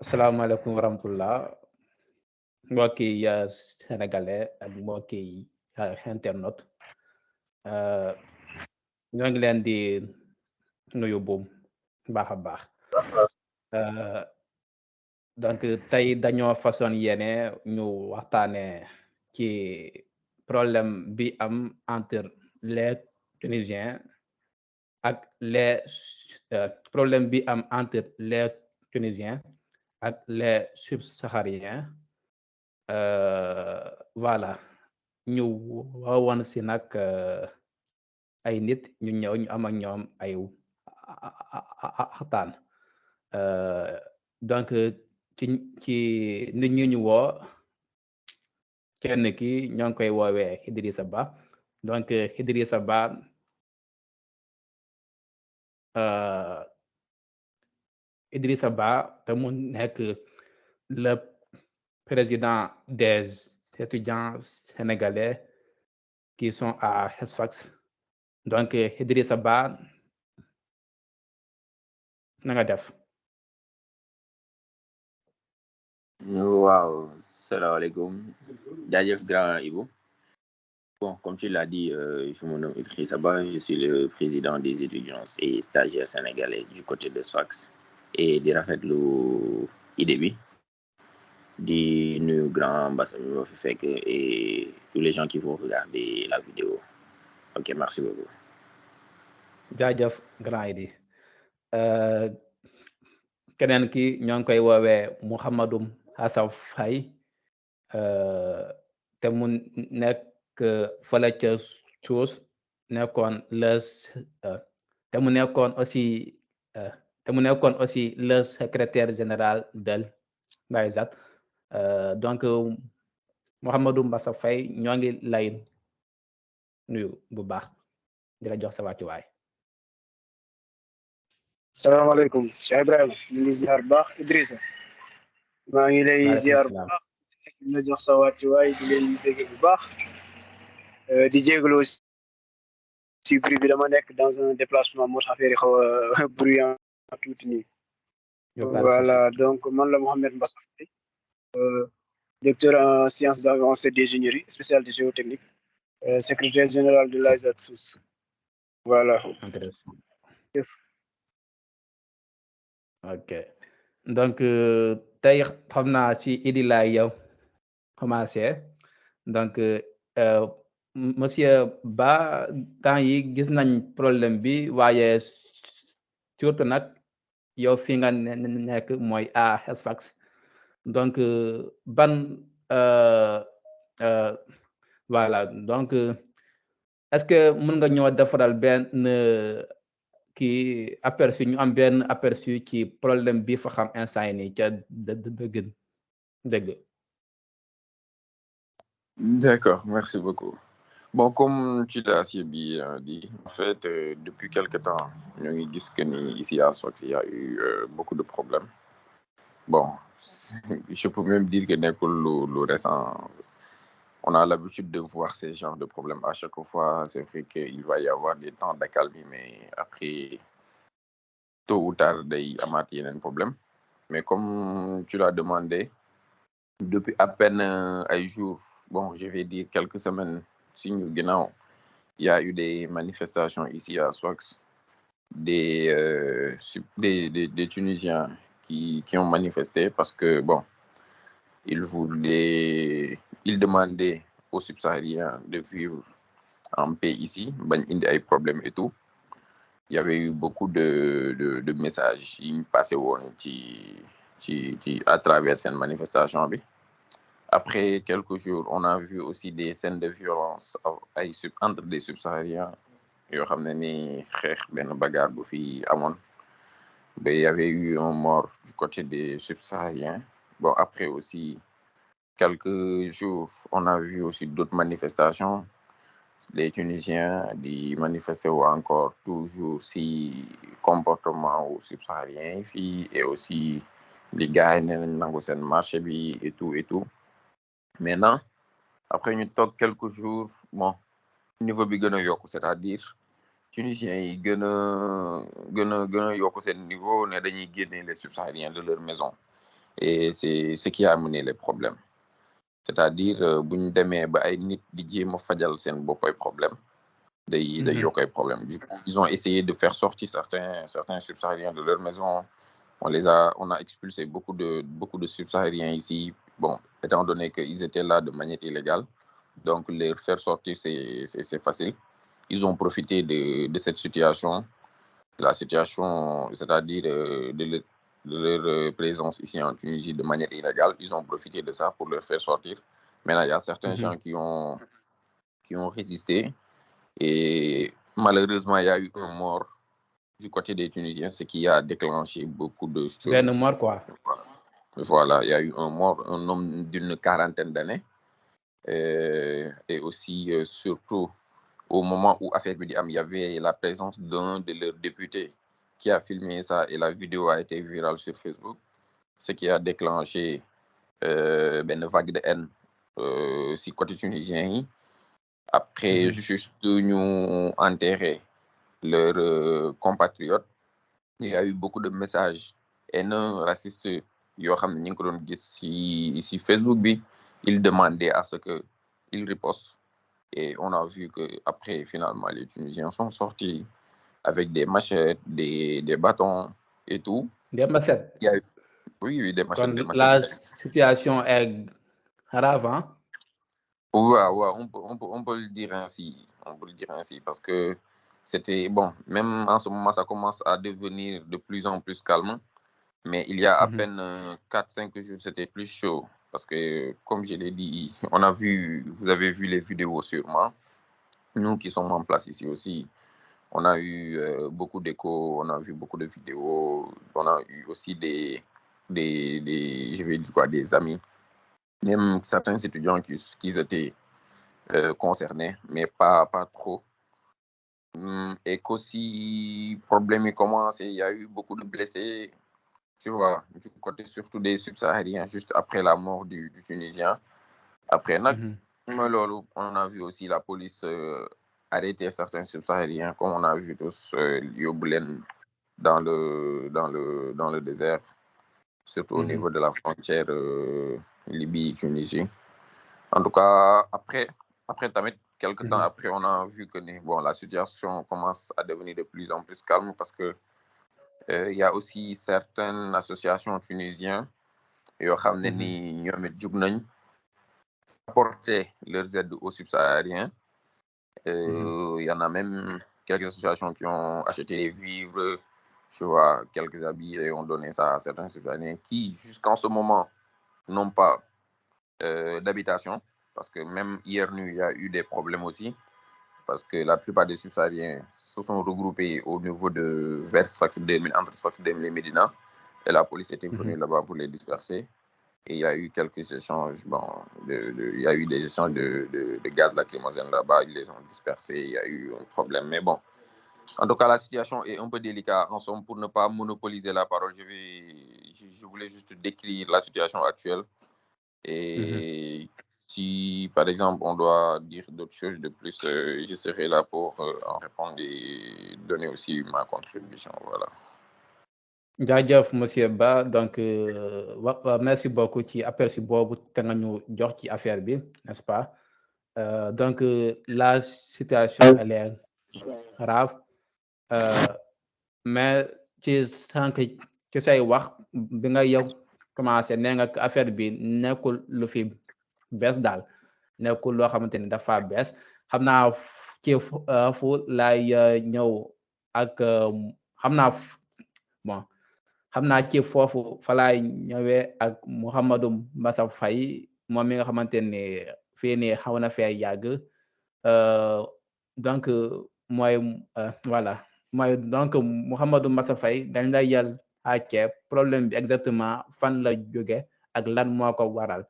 asalaamaaleykum wa rahmatullah mbokki sénégalais ak mbokki internet euh, ñoo ngi leen di nuyu bu baax a baax Euh, donc tey dañoo façon yéene ñu waxtaane ci problème bi am entre les Tunisiens ak les problème bi am entre les Tunisiens ak les subsahariens voilà ñu woon si nag ay nit ñu ñëw ñu am ak ñoom ay waxtaan donc ci nit ñi ñu woo kenn ki ñoo ngi koy woowee Idrissa Ba donc Idrissa Ba Idrissa Ba te mu nekk le président des étudiants sénégalais qui sont à Halifax donc Idrissa Ba na nga def. Wow, salaamaaleykum. Jaajëf grand Ibou. Bon, comme tu l'as dit, je me nomme Idrissa Ba, je suis le président des étudiants et stagiaires sénégalais du côté de Sfax et di rafetlu idée bi di nuyu grand Mbassam mi ma fi fekk et tous les gens qui vont regarder la vidéo. Ok, merci beaucoup. jaajëf grand Idi keneen ki ñoo ngi koy woowee Mouhamadou Hassan Faye te mu nekk fële ca suus nekkoon te mu nekkoon aussi le secrétaire général del Baysat donc Mouhamadou Mbassa Faye ñoo ngi lay nuyu bu baax di la jox sa wàccuwaay. salaamaaleykum Cheikh Ibrahima ñu ngi ziar bu baax Idrissa maa ngi lay ziar bu baax di la jox sa wàccuwaay di leen dégg bu baax di jégalu si bruit bi dama nekk dans un déplacement moo tax affaire yi xaw a bruyant tuuti nii. Voilà donc man la Mohamed Mbassa Faye docteur en sciences avancées d'ingénierie spécialité géotechnique secrétaire général de l'AISAT SOUS voilà. Intéressant. Ok donc tey xam naa ci Idi laay yow commencé donc monsieur Ba temps yi gis nañ problème bi waaye surtout nag yow fi nga nekk mooy à Halifax donc ban voilà donc est-ce que mën nga ñoo defaral benn kii aperçu ñu am benn aperçu ci problème bi fa xam instant yi nii ca dëgg. D'accord, merci beaucoup. Bon, comme tu l'as assez bien dit, en fait, depuis quelque temps, ici à Sfax, il y a eu beaucoup de problèmes. Bon, je peux même dire que le récent, on a l'habitude de voir ces genres de problèmes. À chaque fois, c'est vrai qu'il va y avoir des temps d'accalmie, mais après, tôt ou tard, il y a un problème. Mais comme tu l'as demandé, depuis à peine un jour, bon, je vais dire quelques semaines, il y a eu des manifestations ici à Sfax, des Tunisiens qui ont manifesté parce que, bon, ils demandaient aux subsahariens de vivre en paix ici, il y a des problèmes et tout. Il y avait eu beaucoup de messages qui passaient à travers cette manifestation. Après quelques jours, on a vu aussi des scènes de violence entre des subsahariens. Il y avait eu un mort du côté des subsahariens. Bon, après aussi, quelques jours, on a vu aussi d'autres manifestations. Les Tunisiens qui manifestaient encore toujours si comportement aux subsahariens et aussi les gars qui ont marché et tout. Maintenant, après ñu toog quelques jours, bon, niveau bi gën a yokku, c'est-à-dire Tunisiens yi gën a yokku seen niveau ne dañuy génne les subsahariens de leur maison et c'est ce qui a amené les problèmes. C'est-à-dire bu ñu demee ba ay nit di jéem a fajal seen bopp ay problème day yokk ay problème. Du coup, ils ont essayé de faire sortir certains subsahariens de leur maison. On a expulsé beaucoup de subsahariens ici. Bon, étant donné qu'ils étaient là de manière illégale, donc les faire sortir, c'est facile. Ils ont profité de cette situation, c'est-à-dire de leur présence ici en Tunisie de manière illégale. Ils ont profité de ça pour leur faire sortir. Maintenant, il y a certains gens qui ont résisté. Et malheureusement, il y a eu un mort du côté des Tunisiens, ce qui a déclenché beaucoup de choses. Un mort, quoi. Voilà, il y a eu un mort, un homme d'une quarantaine d'années. Et aussi, surtout, au moment où affaire bi di am, il y avait la présence d'un de leurs députés qui a filmé ça et la vidéo a été virale sur Facebook, ce qui a déclenché une vague de haine si côté tunisien. Après, juste nous enterrer leurs compatriotes, il y a eu beaucoup de messages haineux, racistes. Yoo xam ne ñu ngi ko doon gis si Facebook bi, ils demandaient à ce que ils ripostent. Et on a vu que après, finalement, les Tunisiens sont sortis avec des machettes, des bâtons et tout. Des machettes. Oui, des machettes. Quand la situation est grave, hein? Ouais, on peut le dire ainsi. On peut le dire ainsi parce que c'était bon. Même en ce moment, ça commence à devenir de plus en plus calme. Mais il y a à peine 4-5 jours, c'était plus chaud. Parce que, comme je l'ai dit, vous avez vu les vidéos sûrement. Nous qui sommes en place ici aussi, on a eu beaucoup d'échos, on a vu beaucoup de vidéos. On a eu aussi je vais dire quoi, des amis. Même certains étudiants qui étaient concernés, mais pas trop. Et qu'aussi, problème commence, il y a eu beaucoup de blessés, tu vois, du côté surtout des subsahariens, juste après la mort du Tunisien. Après, on a vu aussi la police arrêter certains subsahariens, comme on a vu tous Yoblen dans le désert, surtout au niveau de la frontière Libye-Tunisie. En tout cas, après Tamit, quelques temps après, on a vu que la situation commence à devenir de plus en plus calme parce que il y a aussi certaines associations tunisiennes qui ont apporté leurs aides aux subsahariens. Il y en a même quelques associations qui ont acheté des vivres, tu vois, quelques habits et ont donné ça à certains subsahariens qui, jusqu'en ce moment, n'ont pas d'habitation. Parce que même hier nuit, il y a eu des problèmes aussi. Parce que la plupart des subsahariens se sont regroupés au niveau vers Sfax 2000, entre Sfax 2000 et Médina. Et la police était venue là-bas pour les disperser. Et il y a eu quelques échanges. Il y a eu des échanges de gaz lacrymogène là-bas. Ils les ont dispersés. Il y a eu un problème. Mais bon, en tout cas, la situation est un peu délicate. En somme, pour ne pas monopoliser la parole, je voulais juste décrire la situation actuelle. Et si, par exemple, on doit dire d'autres choses de plus, je serai là pour en répondre et donner aussi ma contribution. Voilà. jaajëf monsieur Ba donc merci beaucoup ci aperçu boobu te nga ñu jox ci affaire bi n'est-ce pas donc la situation elle est grave mais ci sànq ci say wax bi nga yow commencé nee nga affaire bi nekkul lu fi bees daal nekkul loo xamante ni dafa bees xam naa ci fu lay ñëw ak xam naa ci foofu fa laay ñëwee ak Mouhamadou Mbassa Faye moom mi nga xamante ni fii nii xaw na fee yàgg donc mooy donc Mouhamadou Mbassa Faye dañ lay yal àcce problème bi exactement fan la jóge ak lan moo ko waral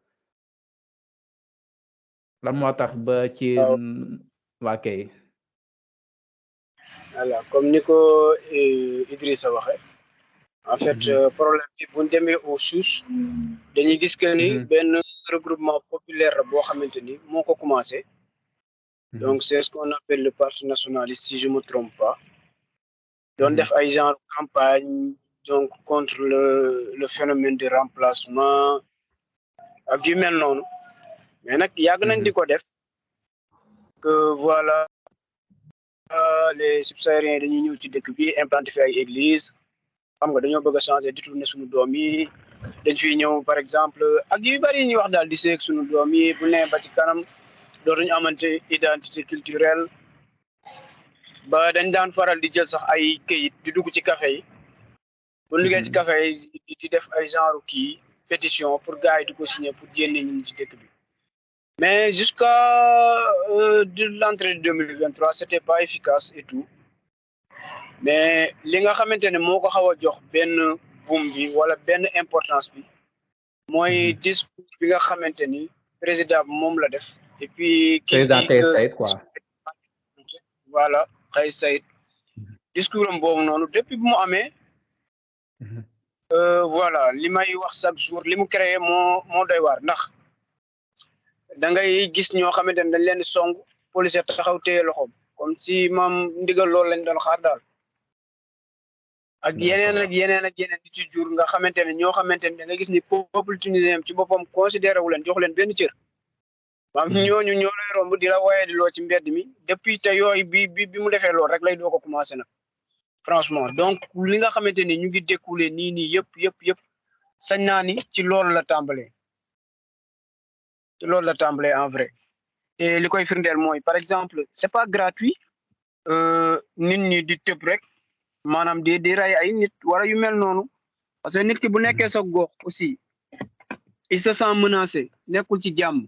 lan moo tax ba ci waa kay voilà comme ni ko Idrissa waxe en fait problème bi bu ñu demee aux sources dañuy gis que ni benn regroupement populaire la boo xamante ni moo ko commencé donc c'est ce qu'on appelle le parti nationaliste si je me trompe pas doon def ay genre campagne donc contre le phénomène de remplacement ak yu mel noonu mais nag yàgg nañ di ko def que voilà les subsahariens dañuy ñëw ci dëkk bi implanté fi ay église xam nga dañoo bëgg a changer détourner suñu doom yi dañ fiy ñëw par exemple ak yu bari ñuy wax daal di seeg suñu doom yi bu nee ba ci kanam dootuñu amante identité culturelle ba dañ daan faral di jël sax ay këyit di dugg ci café yi bu liggéey ci café yi di def ay genre kii pétition pour gars yi di ko signer pour génne ñun ci dëkk bi mais jusqu'à de l'entrée de 2023 c'était pas efficace et tout mais li nga xamante ne moo ko xaw a jox benn boom bi wala benn importance bi mooy discours bi nga xamante ni président bi moom la def et puis président Kais Saied quoi voilà Kais Saied discours am boobu noonu depuis bu mu amee voilà li may wax chaque jour li mu créé moo doy waar ndax da ngay gis ñoo xamante ne dañ leen di song policier taxaw téye loxoom comme si maam ndigal loolu lañ doon xaar daal ak yeneen ak yeneen ak yeneen di ci jur nga xamante ne ñoo xamante ne da nga gis ni peuple tunisien ci boppam considéré wu leen jox leen benn cër maam ñooñu ñoo lay romb di la woyee di loo ci mbedd mi depuis te yooyu bi mu defee loolu rek lay doo ko commencé nag franchement donc li nga xamante ni ñu ngi découlé nii yëpp sañ naa ni ci loolu la tàmbalee en vrai te li koy firndeel mooy par exemple c'est pas gratuit nit ñi di tëb rek maanaam di rey ay nit wala yu mel noonu parce que nit ki bu nekkee sa gox aussi il se sent menacé nekkul ci jàmm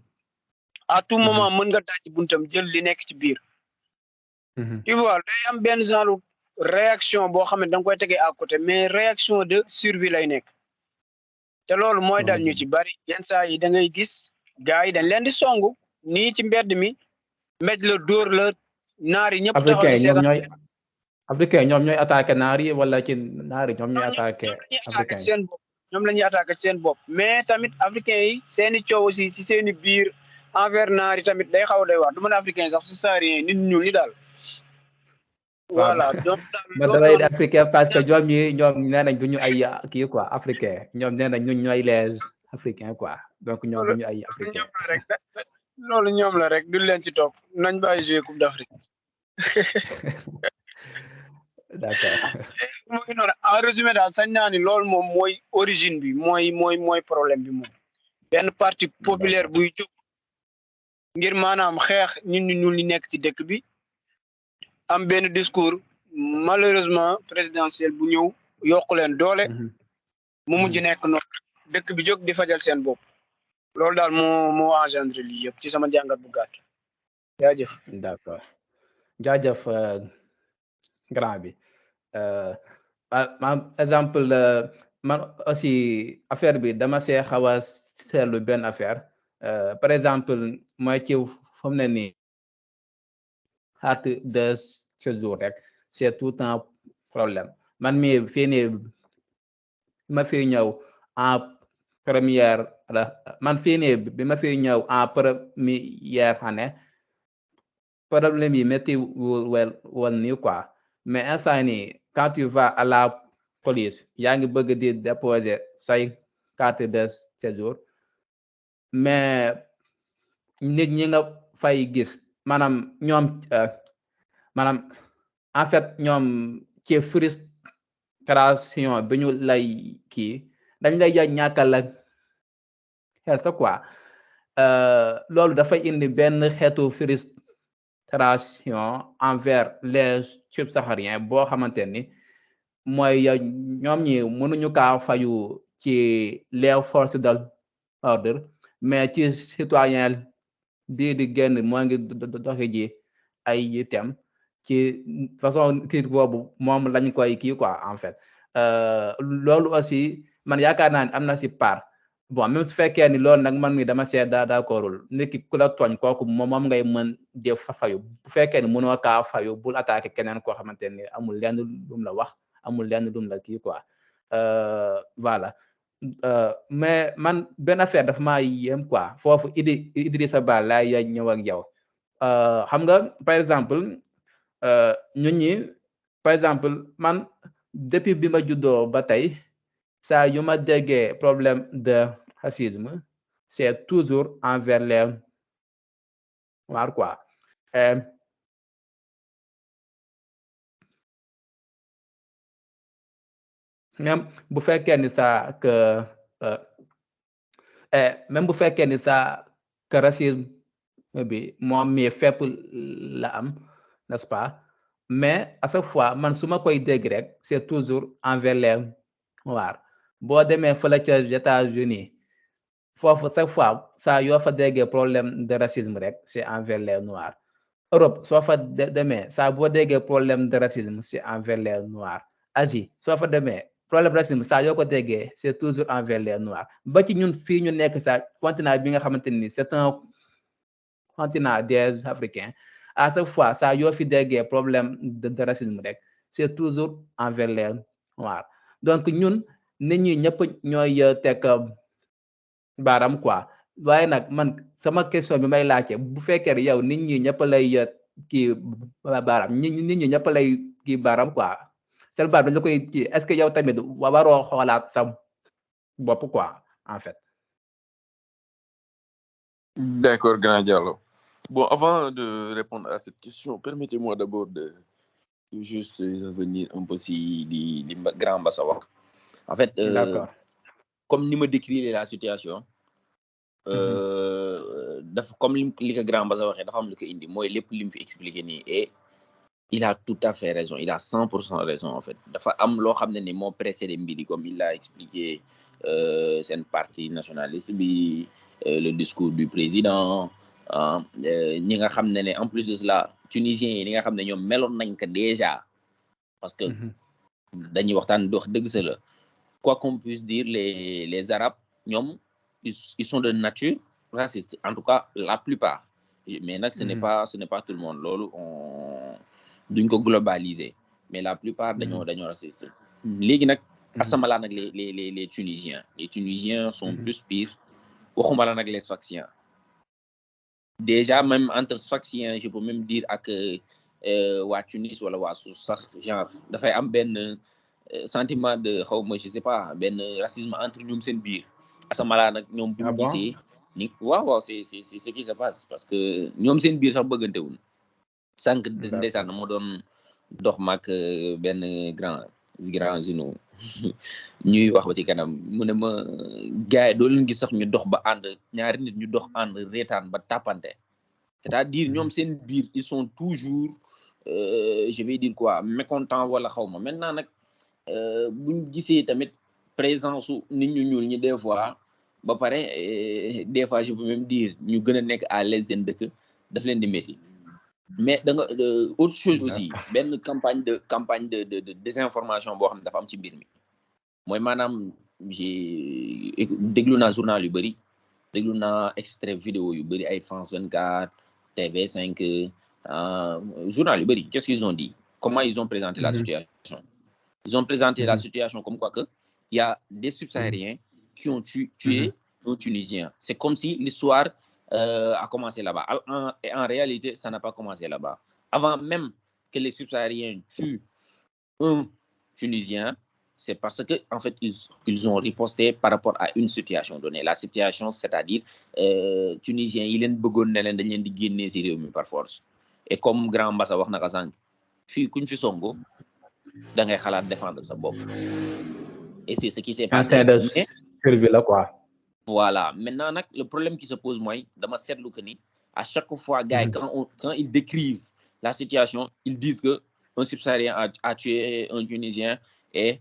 à tout moment mën nga daaj ci buntam jël li nekk ci biir tu vois day am benn genre réaction boo xam ne da nga koy tegee à côté mais réaction de survie lay nekk te loolu mooy dal ñu ci bari yenn saa yi da ngay gis gars yi dañ leen di songu nii ci mbedd mi mbéj la dóor la naar yi ñëpp africain ñoom ñooy attaqué naar yi wala ci naar yi ñoom ñooy attaqué africain seen bopp ñoom la ñuy attaqué seen bopp mais tamit africain yi seeni coow aussi si seeni biir envers naar yi tamit day xaw a doy waar du mën africain sax su saarien nit ñuul ni daal voilà donc ma damay africain parce que ñoom nee nañ duñu ay kii quoi africain ñoom nee nañ ñun ñooy les africain quoi donc ñoom duñu ay africain loolu ñoom la rek duñ leen ci topp nañ bàyyi jouer coupe d'Afrique d'accord mooy noonu en résumé daal sañ naa ni loolu moom mooy origine bi mooy problème bi moom benn parti populaire buy jóg ngir maanaam xeex nit ñu ñuul ñi nekk ci dëkk bi am benn discours malheureusement présidentiel bu ñëw yokku leen doole mu mujj nekk noonu dëkk bi jóg di fajal seen bopp loolu daal moo engendré lii yëpp ci sama jàngat bu gàtt jaajëf d'accord jaajëf grand bi exemple man aussi affaire bi dama see xaw a seetlu benn affaire par exemple mooy ci fu mu ne nii carte de séjour rek c'est tout un problème man mi fii nii ma fi ñëw en première man fii nii bi ma fi ñëw en première année problème yi métti woon nii quoi mais instant nii quand tu vas à la police yaa ngi bëgg di déposer say carte de séjour mais nit ñi nga fay gis maanaam ñoom maanaam en fait ñoom ci frustration bi ñu lay kii dañ lay ñàkkal ak xel sa quoi loolu dafay indi benn xeetu frustration envers les subsahariens boo xamante ni mooy ñoom ñi mënuñu kaa fayu ci les forces de l'ordre mais ci citoyen bii di génn moo ngi doxi ji ay item ci façon kii boobu moom lañ koy kii quoi en fait loolu aussi man yaakaar naa ne am na si part bon même su fekkee ni loolu nag man mi dama seet d'accordul nit ki ku la tooñ kooku moom ngay mën def fa fayu bu fekkee ni mënoo kaa fayu bul attaqué keneen koo xamante ni amul lenn lum la wax amul lenn lum la kii quoi voilà mais man benn affaire dafa maa yéem quoi foofu Idrissa Ba laay ñëw ak yow xam nga par exemple ñun ñi par exemple man depuis bi ma juddoo ba tey saa yu ma déggee problème de racisme c'est toujours envers les noirs quoi. Même bu fekkee ni ça que même bu fekkee ni ça que racisme bi moom mi fépp la am n'est-ce pas mais à chaque fois man su ma koy dégg rek c'est toujours envers les noirs boo demee fële ca États-Unis foofu chaque fois saa yoo fa déggee problème de racisme rek c'est envers les noirs Europe soo fa demee saa boo déggee problème de racisme c'est envers les noirs Asie soo fa demee problème racisme saa yoo ko déggee c'est toujours envers les noirs ba ci ñun fii ñu nekk sa continent bi nga xamante ni c'est un continent des Africains à chaque fois saa yoo fi déggee problème de racisme rek c'est toujours envers les noirs donc ñun nit ñi ñëpp ñooy teg baaram quoi waaye nag man sama question bi may laajte bu fekkee yow nit ñi ñëpp lay kii baaram nit ñi ñëpp lay kii baaram quoi seen baar dañ la koy kii est-ce que yow tamit waroo xoolaat sa bopp quoi en fait. D'accord, Grand Diallo. Bon, avant de répondre à cette question, permettez-moi d'abord de juste revenir un peu si di Grand Bassawak. En fait, comme ni me décrire la situation, comme li ko Grand Bassa waxee dafa am lu ko indi mooy lépp li mu fi expliqué nii et il a tout à fait raison, il a 100% raison en fait. Dafa am loo xam ne ni moo précédé mbiri comme il l'a expliqué seen parti nationaliste bi le discours du président ñi nga xam ne en plus de cela tunisiens yi ñi nga xam ne ñoom meloon nañ ko déjà parce que dañuy waxtaan wax dëgg sa la quoi qu'on puisse dire les arabes ñoom ils sont de nature raciste en tout cas la plupart mais nag ce n'est pas tout le monde loolu on duñ ko globaliser mais la plupart dañoo raciste léegi nag asamala nag les tunisiens sont plus pires waxuma la nag les sfaxiens déjà même entre sfaxiens je peux même dire ak waa Tunis wala waa suuf sax genre dafay am benn sentiment de xawma je sais pas benn racisme entre ñoom seen biir asamala nag ñoom bu ñu gisee ni waaw c'est ce qui se passe parce que ñoom seen biir sax bëggantewul sànq ndeysaan moo doon dox maak benn grand zino ñuy wax ba ci kanam mu ne ma gars yi doo leen gis sax ñu dox ba ànd ñaari nit ñu dox ànd reetaan ba tàppante c'est-à-dire ñoom seen biir ils sont toujours je vais dire quoi mécontents wala xaw ma maintenant nag buñ gisee tamit présence su nit ñu ñuul ñi des fois ba pare des fois je peux même dire ñu gën a nekk à l'aise seen dëkk daf leen di métti mais da nga autre chose aussi benn campagne de désinformation boo xam ne dafa am ci mbir mi mooy maanaam j'ai déglu naa journal yu bëri déglu naa extrait vidéo yu bëri ay France 24 TV5 journal yu bëri qu'est-ce qu'ils ont dit comment ils ont présenté la situation. Ils ont présenté la situation comme quoi que il y a des subsahariens qui ont tué un Tunisien. C'est comme si l'histoire a commencé là-bas. Et en réalité, ça n'a pas commencé là-bas. Avant même que les subsahariens tuent un Tunisien, c'est parce que en fait ils ont riposté par rapport à une situation donnée. La situation, c'est-à-dire Tunisiens, ils leen bëggoon ne leen dañ leen di génnee ci réew mi par force. Et comme Grand Bassa wax na ko sànq fii kuñ fi songo da ngay xalaat défendre sa bopp et c'est ce qui s'est passé survie là quoi. Voilà maintenant nag le problème qui se pose mooy dama seetlu que ni à chaque fois gars yi quand ils décrivent la situation ils disent que un subsaharien a tué un Tunisien et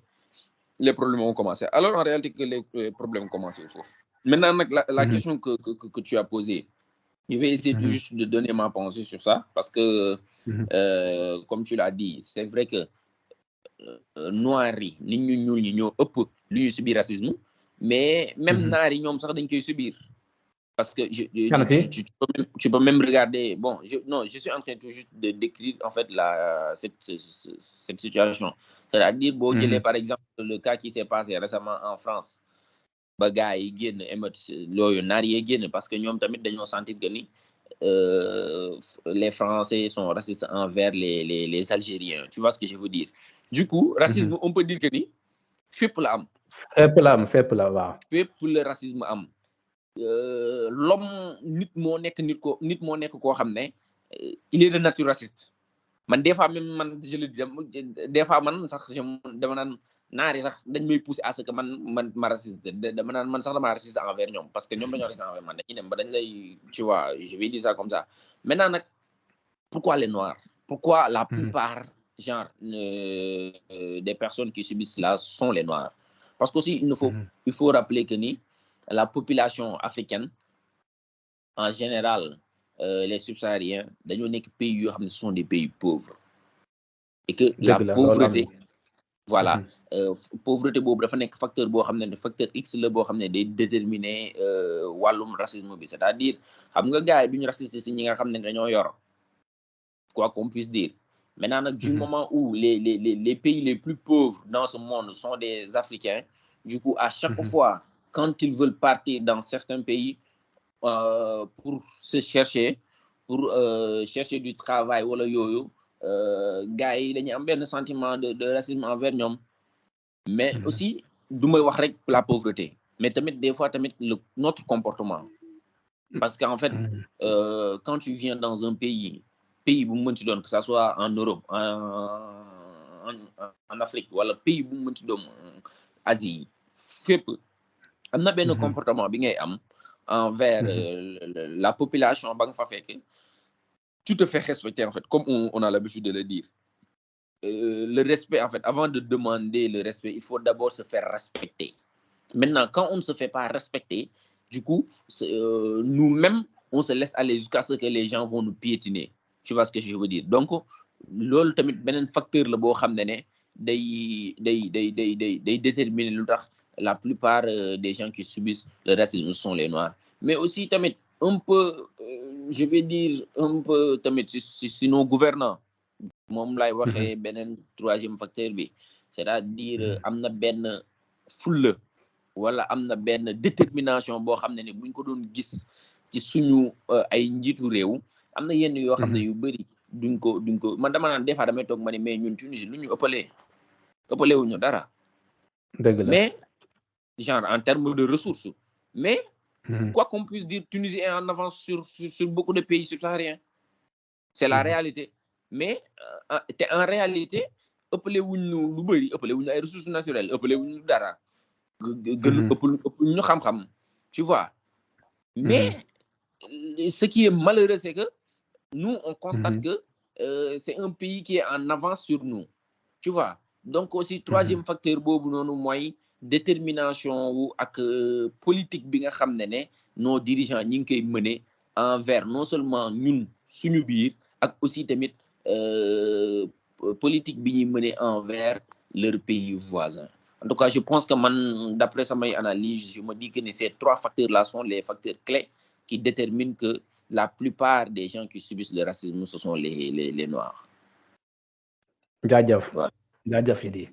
les problèmes ont commencé alors en réalité que les problèmes commencent foofu maintenant nag la question que tu as posée je vais essayer juste de donner ma pensée sur ça parce que comme tu l'as dit c'est vrai que noirs yi nit ñu ñuul ñi ñoo ëpp lu ñuy subir racisme mais même naar yi ñoom sax dañ koy subir parce que tu peux même regarder bon je suis en train tout juste de décrire en fait cette situation c'est-à-dire boo jëlee par exemple le cas qui s'est passé récemment en France ba gars yi génn émeute looyu naar yee génn parce que ñoom tamit dañoo sentir que ni les Français sont racistes envers les Algériens. Tu vois ce que je veux dire? Du coup, racisme, on peut dire que ni fépp la am. fépp la waaw. Fépp le racisme am. L'homme nit moo nekk koo xam ne il est de nature raciste. Man des fois même man je le dis des fois man sax dama naan naari sax dañ may pousser à ce que man ma raciste dama naan man sax dama raciste envers ñoom parce que ñoom dañoo raciste envers man dañuy dem ba dañ lay tu vois je vais dire ça comme ça. Maintenant nag pourquoi les noirs? Pourquoi la plupart genre des personnes qui subissent cela sont les noirs? Parce qu'aussi il faut rappeler que ni la population africaine en général les subsahariens dañoo nekk pays yoo xam ne ce sont des pays pauvres et que la pauvreté voilà pauvreté boobu dafa nekk facteur boo xam ne facteur X la boo xam ne day déterminer wàllum racisme bi c'est-à-dire xam nga gars yi duñu raciste si ñi nga xam ne dañoo yor quoi qu'on puisse dire maintenant nag du moment où les pays les plus pauvres dans ce monde sont des Africains du coup à chaque fois quand ils veulent partir dans certains pays pour se chercher pour chercher du travail wala yooyu gars yi dañuy am benn sentiment de racisme envers ñoom mais aussi du may wax rek la pauvreté mais tamit des fois tamit notre comportement parce qu'en fait quand tu viens dans un pays bu mu mën ci doon que ça soit en Europe en Afrique wala pays bu mu mën ci doon Asie fépp am na benn comportement bi ngay am envers la population ba nga fa fekk tu te fais respecter en fait comme on a l'habitude de le dire le respect en fait avant de demander le respect il faut d'abord se faire respecter maintenant quand on ne se fait pas respecter du coup nous-mêmes on se laisse aller jusqu'à ce que les gens vont nous piétiner tu vois ce que je veux dire donc loolu tamit beneen facteur la boo xam ne day déterminer lu tax la plupart des gens qui subissent le racisme sont les noirs mais aussi tamit un peu je vais dire un peu tamit si nos gouvernants moom lay waxee beneen troisième facteur bi c'est-à-dire am na benn fulla wala am na benn détermination boo xam ne buñ ko doon gis ci suñu ay njiitu réew am na yenn yoo xam ne yu bëri duñ ko man dama naan des fois damay toog ma ne mais ñun Tunisie lu ñu ëppalee wuñu dara mais genre en termes de ressources mais quoi qu'on puisse dire Tunisie est en avance sur beaucoup de pays subsahariens c'est la réalité mais en réalité ëppale wuñu lu bëri ëppale wuñu ay ressources naturelles ëppale wuñu dara ëpp ñu xam-xam tu vois mais ce qui est malheureux c'est que nous on constate que c'est un pays qui est en avance sur nous tu vois donc aussi troisième facteur boobu noonu mooy détermination wu ak politique bi nga xam ne nos dirigeants ñi ngi koy mener envers non seulement ñun suñu biir ak aussi tamit politique bi ñuy mener envers leur pays voisin en tout cas je pense que man d'après samay analyse je me dis que ces trois facteurs là sont les facteurs clés qui déterminent que la plupart des gens qui subissent le racisme ce sont les noirs. jaajëf jaajëf yi di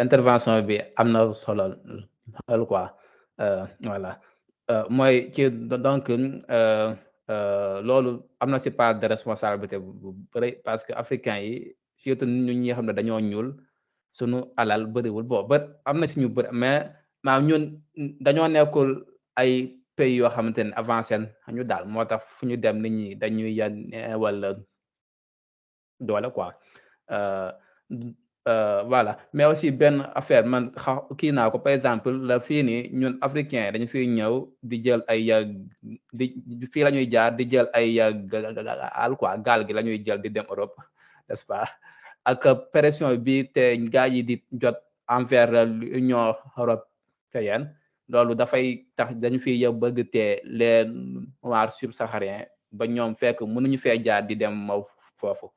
intervention bi am na solo lool quoi voilà mooy ci donc loolu am na ci part de responsabilité bu bëri parce que africains yi surtout ñun ñi xam ne dañoo ñuul sunu alal bëriwul bon ba am na ci ñu bëri mais maanaam ñun dañoo nekkul ay pays yoo xamante ne avancé ñu daal moo tax fu ñu dem nit ñi dañuy yan wala doole quoi voilà mais aussi benn affaire man kii naa ko par exemple la fii nii ñun africain dañu fiy ñëw di jël ay fii la ñuy jaar di jël ay gaal quoi gaal gi la ñuy jël di dem Europe n'est-ce pas ak pression bi te gaa yi di jot envers l'Union européenne loolu dafay tax dañu fiy yow bëgg te les noirs subsahariens ba ñoom fekk mënuñu fee jaar di dem foofu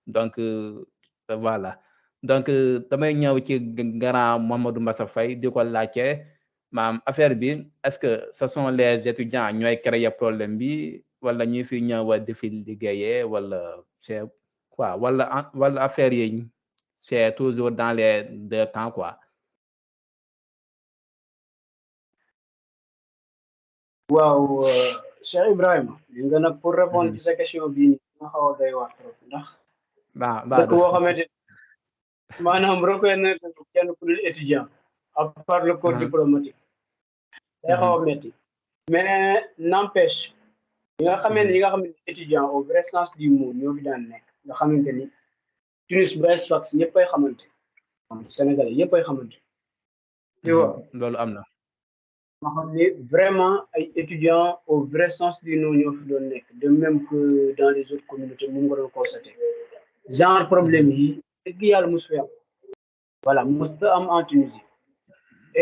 donc voilà donc damay ñëw ci grand Mamadou Mbassa Faye di ko laajte maam affaire bi est-ce que ce sont les étudiants ñooy créer problème bi wala ñuy fi ñëw di fi liggéeyee wala c'est quoi wala affaire yi c'est toujours dans les deux camps quoi. waaw Cheikh Ibrahima li nga nag pour répondre ci sa question bii nii nga xaw a doy waar trop ndax dëkk boo xamante maanaam reconnaître kenn ku dul étudiant à part le corps diplomatique day xaw a métti mais n'empêche ñi nga xamante étudiant au vrai sens du mot ñoo fi daan nekk nga xamante ni Tunis ba Sfax ñëppay xamante Sénégalais yëppay xamante tu vois loolu am na ma xam ne vraiment ay étudiants au vrai sens du nom ñoo fi doon nekk de même que dans les autres communautés mu nga doon constaté genre problème yi dëgg yàlla mos fi am voilà mos am en Tunisie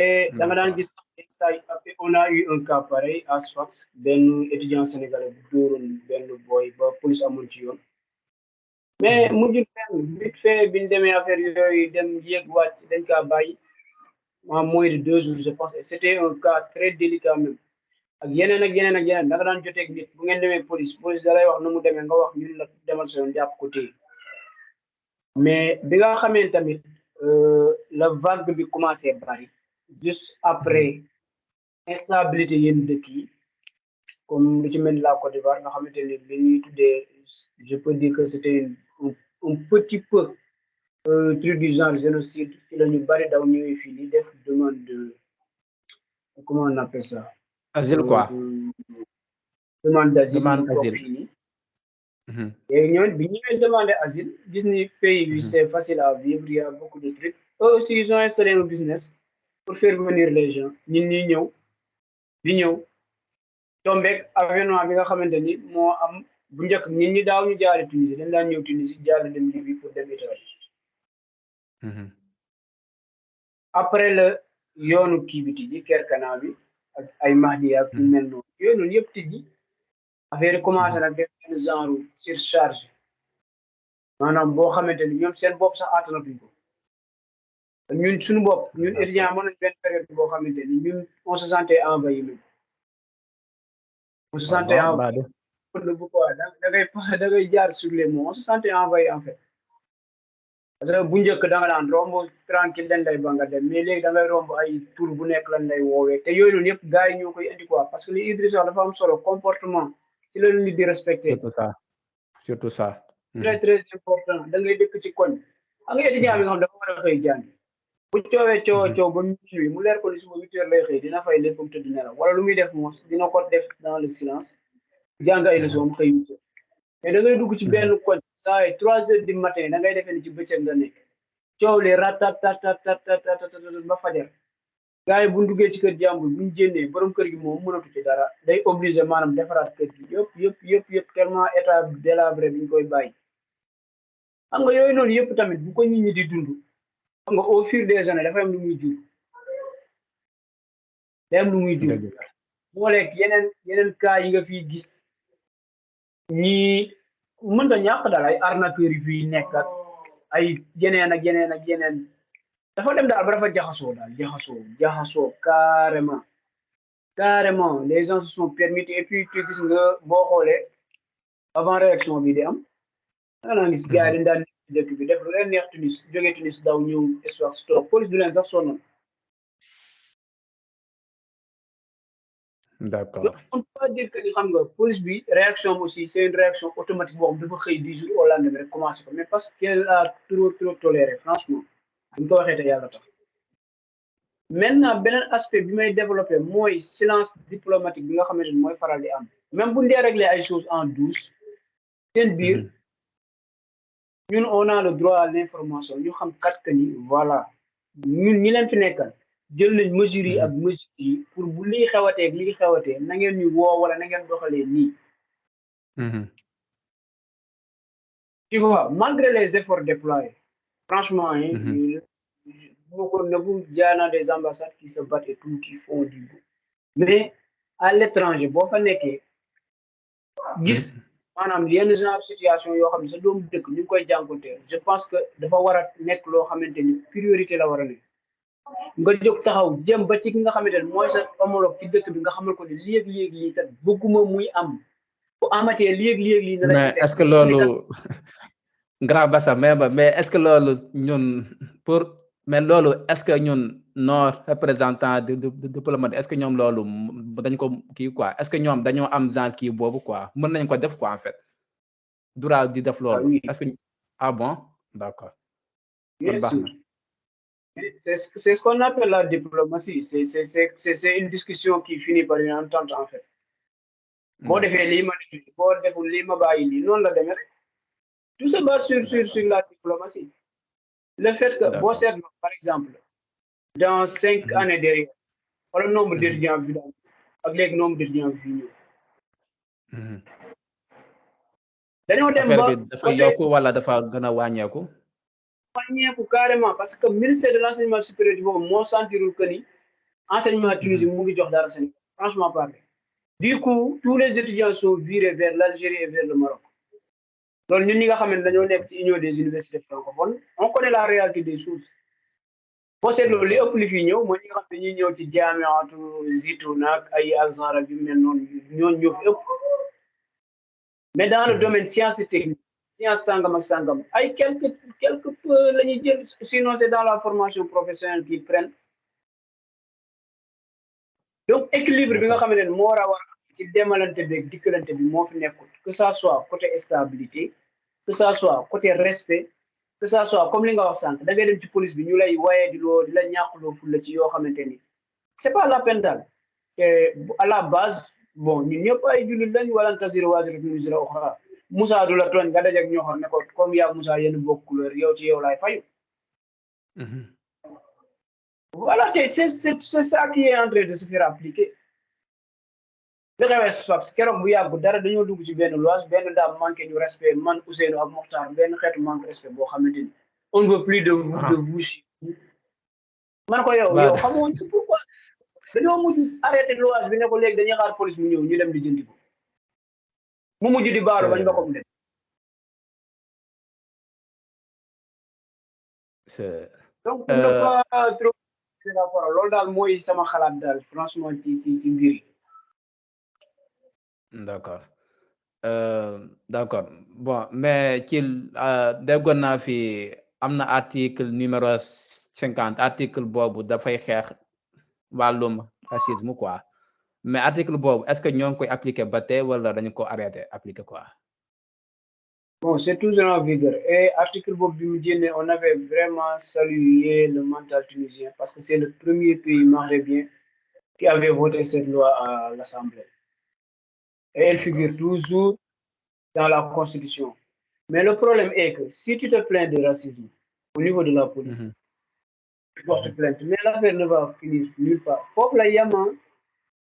et da nga daan gis on a eu un cas pareil à Sfax benn étudiant sénégalais bu dóoroon benn boy ba police amoon ci yoon mais mujjul fenn vite fait biñ demee affaire yooyu dem yéeg wàcc dañ kaa bàyyi en moins de 2 jours je pense et c'était un cas très délicat même ak yeneen ak yeneen ak yeneen da nga daan joteeg nit bu ngeen demee police da lay wax nu mu demee nga wax ñun la demal sa yoon jàpp ko téye mais bi nga xamee tamit la vague bi commencé bari juste après instabilité yenn dëkk yi comme lu ci mel ni la Côte d'Ivoire nga xamante ni li ñuy tuddee je peux dire que c'était un petit peu truc du genre génocide ci la ñu bari daw ñëwee fii li def demande de comment on appelle ça asile quoi demande d'asile fii nii et ñoom bi ñëwee demander asile gis ni pays bi c'est facile à vivre il y a beaucoup de trucs eux aussi ils ont installé un business pour faire venir les gens ñun ñi ñëw di ñëw tombeek avènement bi nga xamante ni moo am bu njëkk nit ñi daaw ñu jaare Tunisie dañ daan ñëw Tunisie jaare dem Libye pour dem Italie après le yoonu kii bi tijji Kerkana bi ak ay Mahdi ak yu mel noonu yooyu noonu yëpp tijji affaire yi commencé nag def benn genre surcharge maanaam boo xamante ni ñoom seen bopp sax attanatuñ ko ñun suñu bopp ñun étudiant mën nañ benn période boo xamante ni ñun on se sentait envahi même on se sentait envahi da ngay jaar sur les mots on se sentait envahi en fait parce que bu njëkk da nga daan romb tranquille dañ lay ba nga dem mais léegi da ngay romb ay tour bu nekk lañ lay woowee te yooyu noonu yëpp gars yi ñoo koy indi quoi parce que li Idrissa dafa am solo comportement ci la nit di respecté surtout ça très très important da ngay dëkk ci koñ xam nga étudiant bi nga xam dafa war a xëy jàngi bu coowee coow ba minuit mu leer ko ni suba 8 heures lay xëy dina fay léppam tëdd nelaw wala lu muy def moom dina ko def dans le silence jàng ay leçon xëy 8 heures mais da ngay dugg ci benn koñ saa yi 3 heures du matin da ngay defee ni ci bëccëg nga nekk coow li ratatatatatatat ba fajar gars yi bu ñu duggee ci kër jàmbur bu ñu jénnee borom kër gi moom mënatu ci dara day obligé maanaam defaraat kër gi yëpp tellement état délabré bi ñu koy bàyyi xam nga yooyu noonu yëpp tamit bu ko nit ñi di dund xam nga au fur des années dafa am lu muy jur day am lu muy jur moo lekk yeneen cas yi nga fiy gis ñii mën nga ñàkk daal ay arnaqueurs yi fii nekk ak ay yeneen ak yeneen dafa dem daal ba dafa jaxasoo carrément les gens se sont permis et puis tu gis nga boo xoolee avant réaction bi di am da nga gis gars yi dañ daan dëkk bi def lu leen neex Tunis jógee Tunis daw ñëw Sfax toog police du leen sax sonal d'accord on peut pas dire que ni xam nga police bi réaction aussi c'est une réaction automatique boo xam dafa xëy 10 jours au lendemain rek commencé ko mais parce qu'elle a trop toléré franchement buñ ko waxee te yàlla tax maintenant beneen aspect bi may développé mooy silence diplomatique bi nga xamante ni mooy faral di am même bu ñu dee régler ay choses en douce seen biir ñun on a le droit à l'information ñu xam kat que ni voilà ñun ñi leen fi nekkal jël nañ mesures yi ak mesures yi pour bu lii xewatee ak lii xewatee na ngeen ñu woo wala na ngeen doxalee nii. Tu vois malgré les efforts déployés franchement beaucoup il y en a des ambassades qui se battent et tout qui font du bon mais à l'étranger boo fa nekkee gis maanaam yenn genre situation yoo xam ne sa doomu dëkk ñu ngi koy jànkuwanteel je pense que dafa war a nekk loo xamante ni priorité la war a nekk nga jóg taxaw jëm ba ci ki nga xamante ne mooy sa homologue ci dëkk bi nga xamal ko ni léeg-léeg lii kat bëgguma muy am bu amatee léeg-léeg lii. mais est-ce que loolu grand Bassa mais est-ce que loolu ñun pour mais loolu est-ce que ñun nos représentants de diplomate est-ce que ñoom loolu dañ ko kii quoi est-ce que ñoom dañoo am genre kii boobu quoi mën nañ ko def quoi en fait droit di def loolu oui. est-ce que ah bon d'accord Bien kon baax sûr. na C'est ce qu'on appelle la diplomatie. C'est une discussion qui finit par une entente, en fait. Boo defee lii ma def lii boo deful lii ma bàyyi lii noonu la demee rek. Tout se base sur la diplomatie. Le fait que boo seetloo par exemple dans 5 années derrière wala nombre d'étudiants bi daal ak léegi nombre d'étudiants bi ñëw. dañoo dem affaire ba bi dafa yokku wala dafa gën a wàññeeku. wàññeeku carrément parce que ministère de l'enseignement supérieur bi boobu moo sentirul que ni enseignement Tunisie mu ngi jox dara Sénégal franchement parlé. Du coup tous les étudiants sont virés vers l'Algérie et vers le Maroc. loolu ñun ñi nga xam ne dañoo nekk ci union des universités francophones on connaît la réalité des choses. boo seetloo li ëpp li fi ñëw mooy ñi nga xam ne ñuy ñëw ci jaamiatu Zitouna ak ay Azhar ak yu mel noonu ñooñu ñoo fi ëpp. mais dans le domaine science et technique science sangam ak sangam ay quelque peu la ñuy jël sinon c'est dans la formation professionnelle qu'ils prennent. donc équilibre bi nga xam ne moo war a war ci demalante beeg dikkalante bi moo fi nekkul que ça soit côté stabilité que ça soit côté respect que ça soit comme li nga wax sànq da ngay dem ci police bi ñu lay waaye di la ñàkkloo fulla ci yoo xamante ni c'est pas la peine daal te à la base bon ñun ñëpp ay jullit lañ wala tasiru waziratun wizra ukhra Moussa du la tooñ nga dajeeg ñoo xam ne ko comme yaa Moussa yéen bokk couleur yow ci yow laay fayu. Voilà, c'est ça qui est en train de se faire appliquer. Le respect keroog bu yàgg dara dañoo dugg ci benn loi benn daam manqué ñu respect man Ousseynou ak Mokhtar benn xeetu manque respect boo xamante ni on ne veut plus de vous man ko yow xamoon ci pourquoi dañoo mujj arrêté loi bi ne ko léegi dañuy xaar police mu ñëw ñu dem di jëndi ko mu mujj di baalu bañ ba ko mu dem. donc on ne pas trop loolu daal mooy sama xalaat daal franchement ci mbir yi. d'accord d'accord bon mais ci déggoon naa fi am na article numéro 50 article boobu dafay xeex wàllum racisme quoi mais article boobu est-ce que ñoo ngi koy appliquer ba tey wala dañu ko arrêté appliquer quoi. Bon, c'est toujours en vigueur. Et article Bob Bimidjene, on avait vraiment salué le mental tunisien parce que c'est le premier pays maghrébin qui avait voté cette loi à l'Assemblée. Et elle figure toujours dans la Constitution. Mais le problème est que si tu te plains de racisme au niveau de la police, tu portes plainte, mais l'affaire ne va finir nulle part. Faut que la Yaman,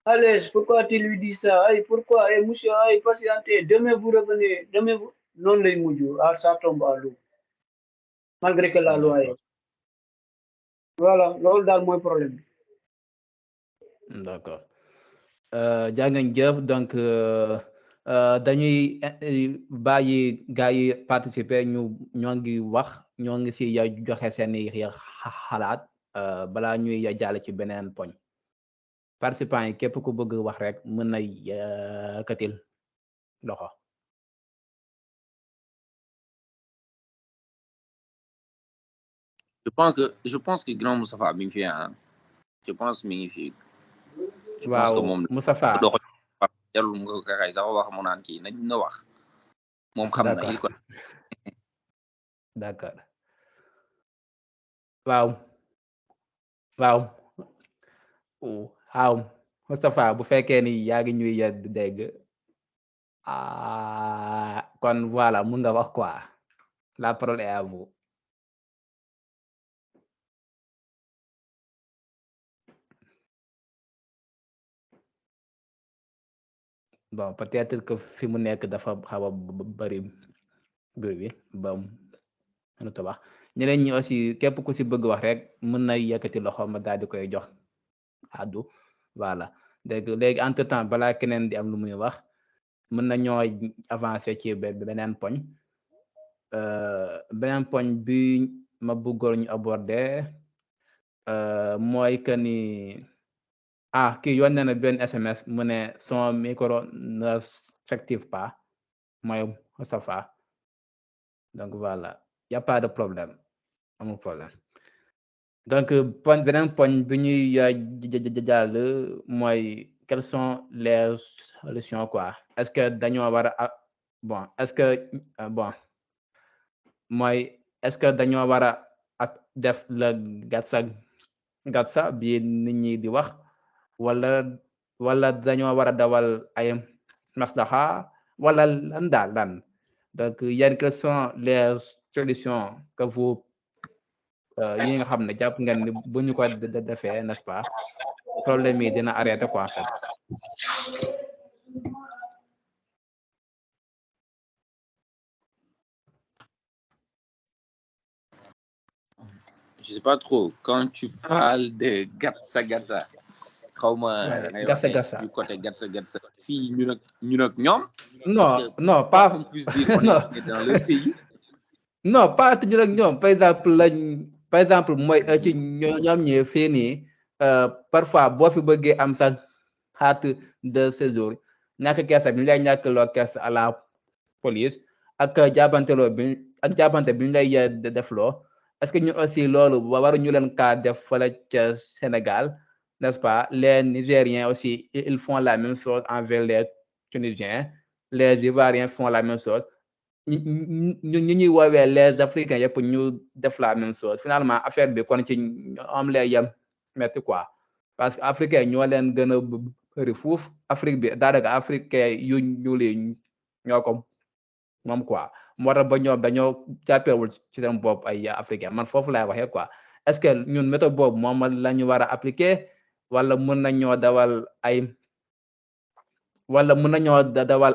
allez, pourquoi tu lui dis ça? Ay, pourquoi? Ay, monsieur, ay, patientez, demain vous revenez, demain vous... Non, les moujou, ça tombe à l'eau. Malgré que la loi est. Voilà, loolu daal mooy problème bi. D'accord. Jaa ngeen jëf donc dañuy bàyyi gars yi participer ñoo ngi wax ñoo ngi si joxe seeni xalaat balaa ñuy jàll ci beneen poñ participants yi képp ku bëgg wax rek mën na yëkkatil loxo. je pense que grand Moustapha mi ngi fi je pense mi ngi fi. waaw Moustapha jarul nga ko kay sax wax mu naan kii nañ na wax moom xam na il ko. d'accord waaw Moustapha bu fekkee ni yaa ngi ñuy dégg kon voilà mun nga wax quoi la parole est à vous. Bon peut-être que fi mu nekk dafa xaw a bari bruit bi ba mënut a wax ñeneen ñi aussi képp ku si bëgg wax rek mën na yëkkati loxo ma daal di koy jox àddu voilà léegi entre temps balaa keneen di am lu muy wax mën na ñoo avancer ci beneen poñ bi ma bëggoon ñu aborder mooy que ni kii yónnee na benn SMS mu ne son micro ne s'active pas mooy Moustapha donc voilà y a pas de problème amul problème donc beneen poñ bi ñuy jàll mooy quelles sont les solutions quoi est-ce que dañoo war a bon est-ce que bon mooy est-ce que dañoo war a ak def la gatsa bi nit ñi di wax wala dañoo war a dawal ay maslaha wala lan daal lan donc yan quelles sont les solutions que vous yi nga xam ne jàpp ngeen ni bu ñu ko defee n'est-ce pas problème yi dina arrêter quoi en fait. Je sais pas trop quand tu parles de gatsa xaw ma gatsa du côté gatsa fii ñun ak ñoom. non pas qu'on puisse dire qu'on est dans leur pays. non pas ñun ak ñoom par exemple mooy ci ñoom ñi fii nii parfois boo fi bëggee am sa carte de séjour ñàkk kersa bi ñu lay ñàkkloo kersa à la police ak jàppante bi ñu lay defloo est-ce que ñun aussi loolu waru ñu leen kaa def fële ca Sénégal n'est-ce pas les Nigériens aussi ils font la même chose envers les Tunisiens les Ivoiriens font la même chose ñu ñuy woowee les Africains yëpp ñu def la même chose finalement affaire bi kon ci am lay yem metti quoi parce que africain ñoo leen gën a bëri fuuf Afrique bi daanaka africain yu ñuul yi ñoo ko moom quoi moo tax ba ñoom dañoo jàppewul ci seen bopp ay africain man foofu laay waxee quoi est-ce que ñun méthode boobu moom la ñu war a appliquer wala mën nañoo dawal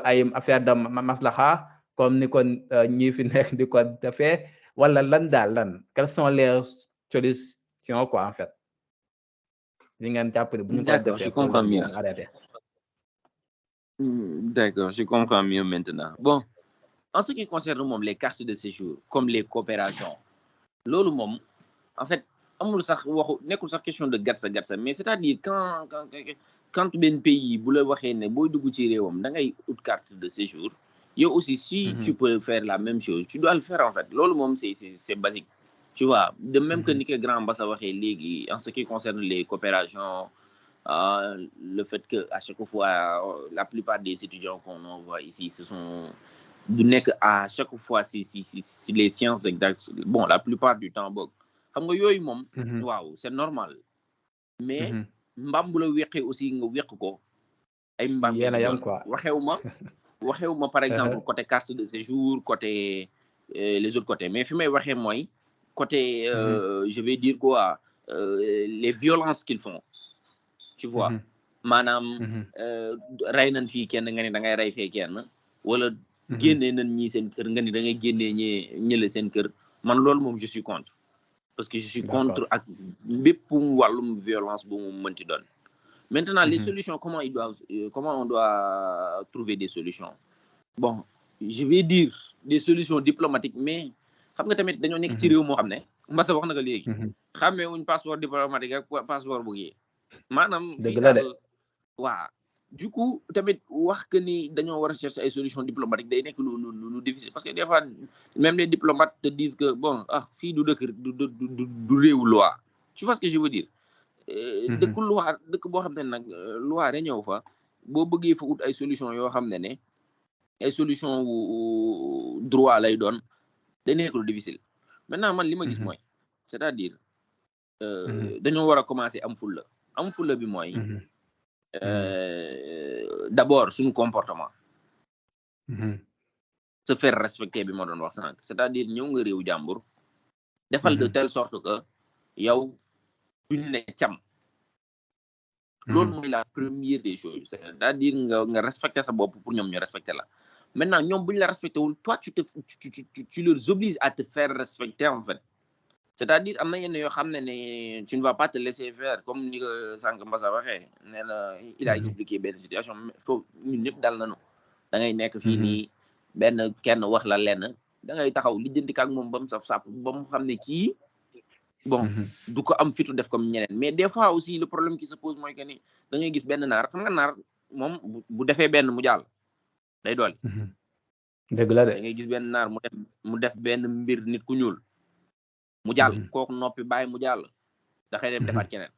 ay affaire de maslaha comme ni ko ñi fi nekk di ko defee wala lan daal lan quelles sont les solutions quoi en fait li ngeen jàpp ne bu ñu ko defee je comprends mieux arrêté. D'accord, je comprends mieux maintenant. Bon, en ce qui concerne les cartes de séjour comme les coopérations loolu moom en fait amul sax nekkul sax question de gatsa mais c'est-à-dire quand benn pays bu la waxee ne booy dugg ci réewam da ngay ut carte de séjour yow aussi si tu peux faire la même chose tu dois le faire en fait loolu moom c'est basique tu vois de même que ni ko grand Mbassa waxee léegi en ce qui concerne les coopérations le fait que à chaque fois la plupart des étudiants qu'on envoie ici ce sont du nekk à chaque fois si les sciences exactes bon la plupart du temps boog xam nga yooyu moom waaw c'est normal mais mbaam bu la weqee aussi nga weq ko ay mbaam yam quoi waxewu ma par exemple côté carte de séjour côté les autres côtés mais fi may waxee mooy côté je vais dire quoi les violences qu'ils font tu vois maanaam rey nañ fii kenn nga ni da ngay rey fee kenn wala génnee nañ ñii seen kër nga ni da ngay génnee ñële seen kër man loolu moom je suis contre parce que je suis contre ak bépp wàllum violence bu mu mënti doon maintenant les solutions comment on doit trouver des solutions bon je vais dire des solutions diplomatiques mais xam nga tamit dañoo nekk ci réew moo xam ne Mbassa wax na ko léegi xàmmee wuñ passeport diplomatique ak passeport bu gi maanaam dëgg la de waa du coup tamit wax que ni dañoo war a chercher ay solutions diplomatiques day nekk lu difficile parce que des fois même les diplomates te disent que bon fii du dëkk du réewu loi tu vois ce que je veux dire dëkk loi dëkk boo xam ne nag loi da ñëw fa boo bëggee fa ut ay solutions yoo xam ne ay solutions wu droit lay doon day nekk lu difficile maintenant man li ma gis mooy c'est-à-dire dañoo war a commencer am fulla bi mooy d'abord suñu comportement se faire respecter bi ma doon wax sànq c'est-à-dire ñëw nga réew jàmbur defal de telle sorte que yow duñ ne cam loolu mooy la première des choses c'est-à-dire nga respecter sa bopp pour ñoom ñu respecter la maintenant ñoom buñ la respecter wul toi tu leur obliges à te faire respecter en fait c'est-à-dire am na yenn yoo xam ne tu ne vas pas te laisser faire comme ni ko sànq Mbassa waxee nee na il a expliqué benn situation foofu ñun ñëpp dal nañu da ngay nekk fii nii benn kenn wax la lenn da ngay taxaw lijjanti ak moom ba mu saf sàpp ba mu xam ne kii bon du ko am fitu def comme ñeneen mais des fois aussi le problème qui se pose mooy que ni da ngay gis benn naar xam nga naar moom bu defee benn mu jàll day doole dëgg la de da ngay gis benn naar mu def benn mbir nit ku ñuul mu jàll kooku noppi bàyyi mu jàll dafay dem defaat keneen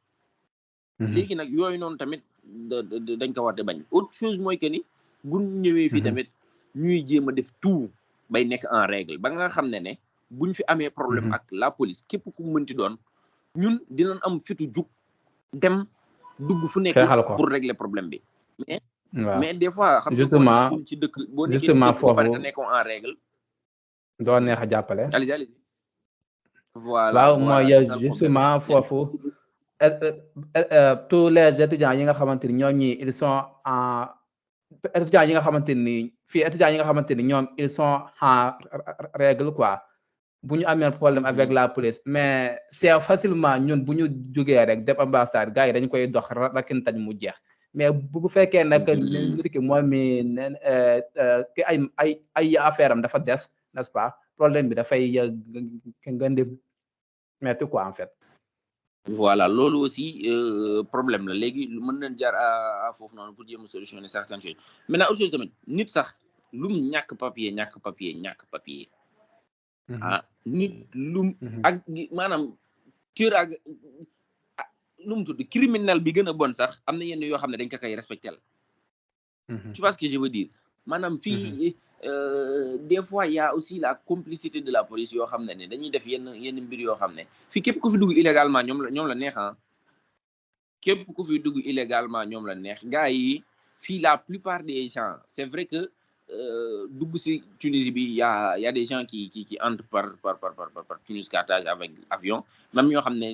léegi nag yooyu noonu tamit dañ ko war a bañ autre chose mooy que ni buñ ñëwee fii tamit ñuy jéem a def tout bay nekk en règle ba nga xam ne buñ fi amee problème ak la police képp ku mënti doon ñun dinañ am fitu jug dem dugg fu nekk pour régler problème bi mais des fois xam justement ci dëkk boo nekkee justement ci dëkk foofu nekkoo en règle doo neex a jàppale allez voilà waaw mooy justement foofu tous les étudiants yi nga xamante ni ñoom ñi ils sont en étudiants yi nga xamante ni fii étudiants yi nga xamante ni ñoom ils sont en règle quoi bu ñu amee problème avec la police mais c'est facilement ñun bu ñu jógee rek dem ambassade gars yi dañ koy dox rakintañ mu jeex mais bu fekkee nag nit ki moom mi ki ay affaire am dafa des n'est-ce pas problème bi dafay gën di metti quoi en fait voilà loolu aussi problème la léegi mën nañ jaar à foofu noonu pour jéem a solutionner certaines choses maintenant autre chose tamit nit sax lum ñàkk papier ah nit lum ak maanaam tur ak lu mu tudd criminel bi gën a bon sax am na yenn yoo xam ne dañ ko koy respecté la tu vois ce que je veux dire maanaam fii des fois il y a aussi la complicité de la police yoo xam ne dañuy def yenn mbir yoo xam ne fii képp ku fi dugg illégalement ñoom la neex ah képp ku fi dugg illégalement ñoom la neex gars yi fii la plupart des gens c'est vrai que dugg si Tunisie bi y a des gens qui entrent par Tunis Carthage avec avion même ñoo xam ne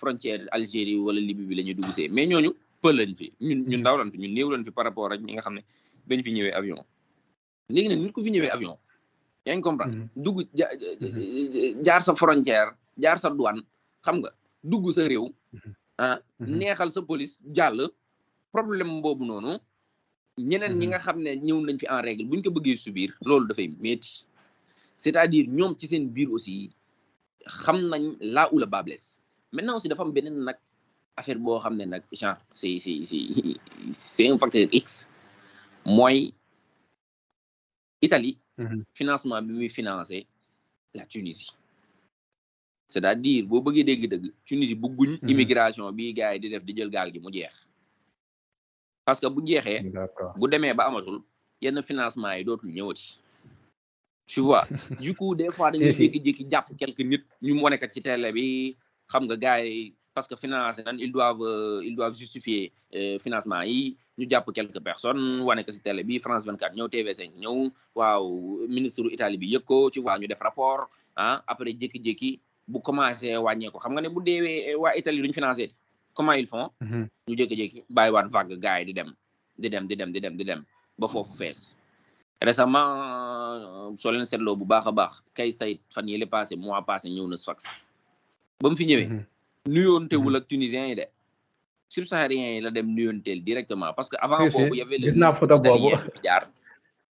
frontière Algérie wala Libye bi la ñuy dugg see mais ñooñu pël lañ fi ñun ndaw lañ fi ñun néew lañ fi par rapport ak ñi nga xam ne dañ fi ñëwee avion léegi nag nit ku fi ñëwee avion yaa ngi comprendre dugg jaar sa frontière jaar sa douane xam nga dugg sa réew ah neexal sa police jàll problème boobu noonu ñeneen ñi nga xam ne ñëw nañ fi en règle buñ ko bëggee subir loolu dafay métti c'est-à-dire ñoom ci seen biir aussi xam nañ là où le bât blesse maintenant aussi dafa am beneen nag affaire boo xam ne nag genre c'est un facteur X mooy Italie financement bi muy financé la Tunisie c'est-à-dire boo bëggee dégg-dëgg Tunisie bëgguñ immigration bi gars yi di def di jël gaal gi mu jeex parce que bu jeexee bu demee ba amatul yenn financement yi dootul ñëwati tu vois du coup des fois dañuy jékki-jékki jàpp quelques nit ñu wane ko ci télé bi xam nga gars yi parce que financé nan ils doivent justifier financement yi ñu jàpp quelques personnes wane ko ci télé bi France 24 ñëw TV5 ñëw waaw ministre Italie bi yëg ko ci waa ñu def rapport ah après jékki-jékki bu commencé wàññee ko xam nga ne bu deewee waa Italie duñ financé comment ils font ñu jékki-jékki bàyyiwaat vague gars yi di dem ba foofu fees récemment soo leen seetloo bu baax a baax kay sayt fan yële passé mois passé ñëw na Sfax ba mu fi ñëwee nuyoontewul ak tunisien yi de subsahariens yi la dem nuyoonteel directement parce que avant boobu y avait le ministre italien bi jaar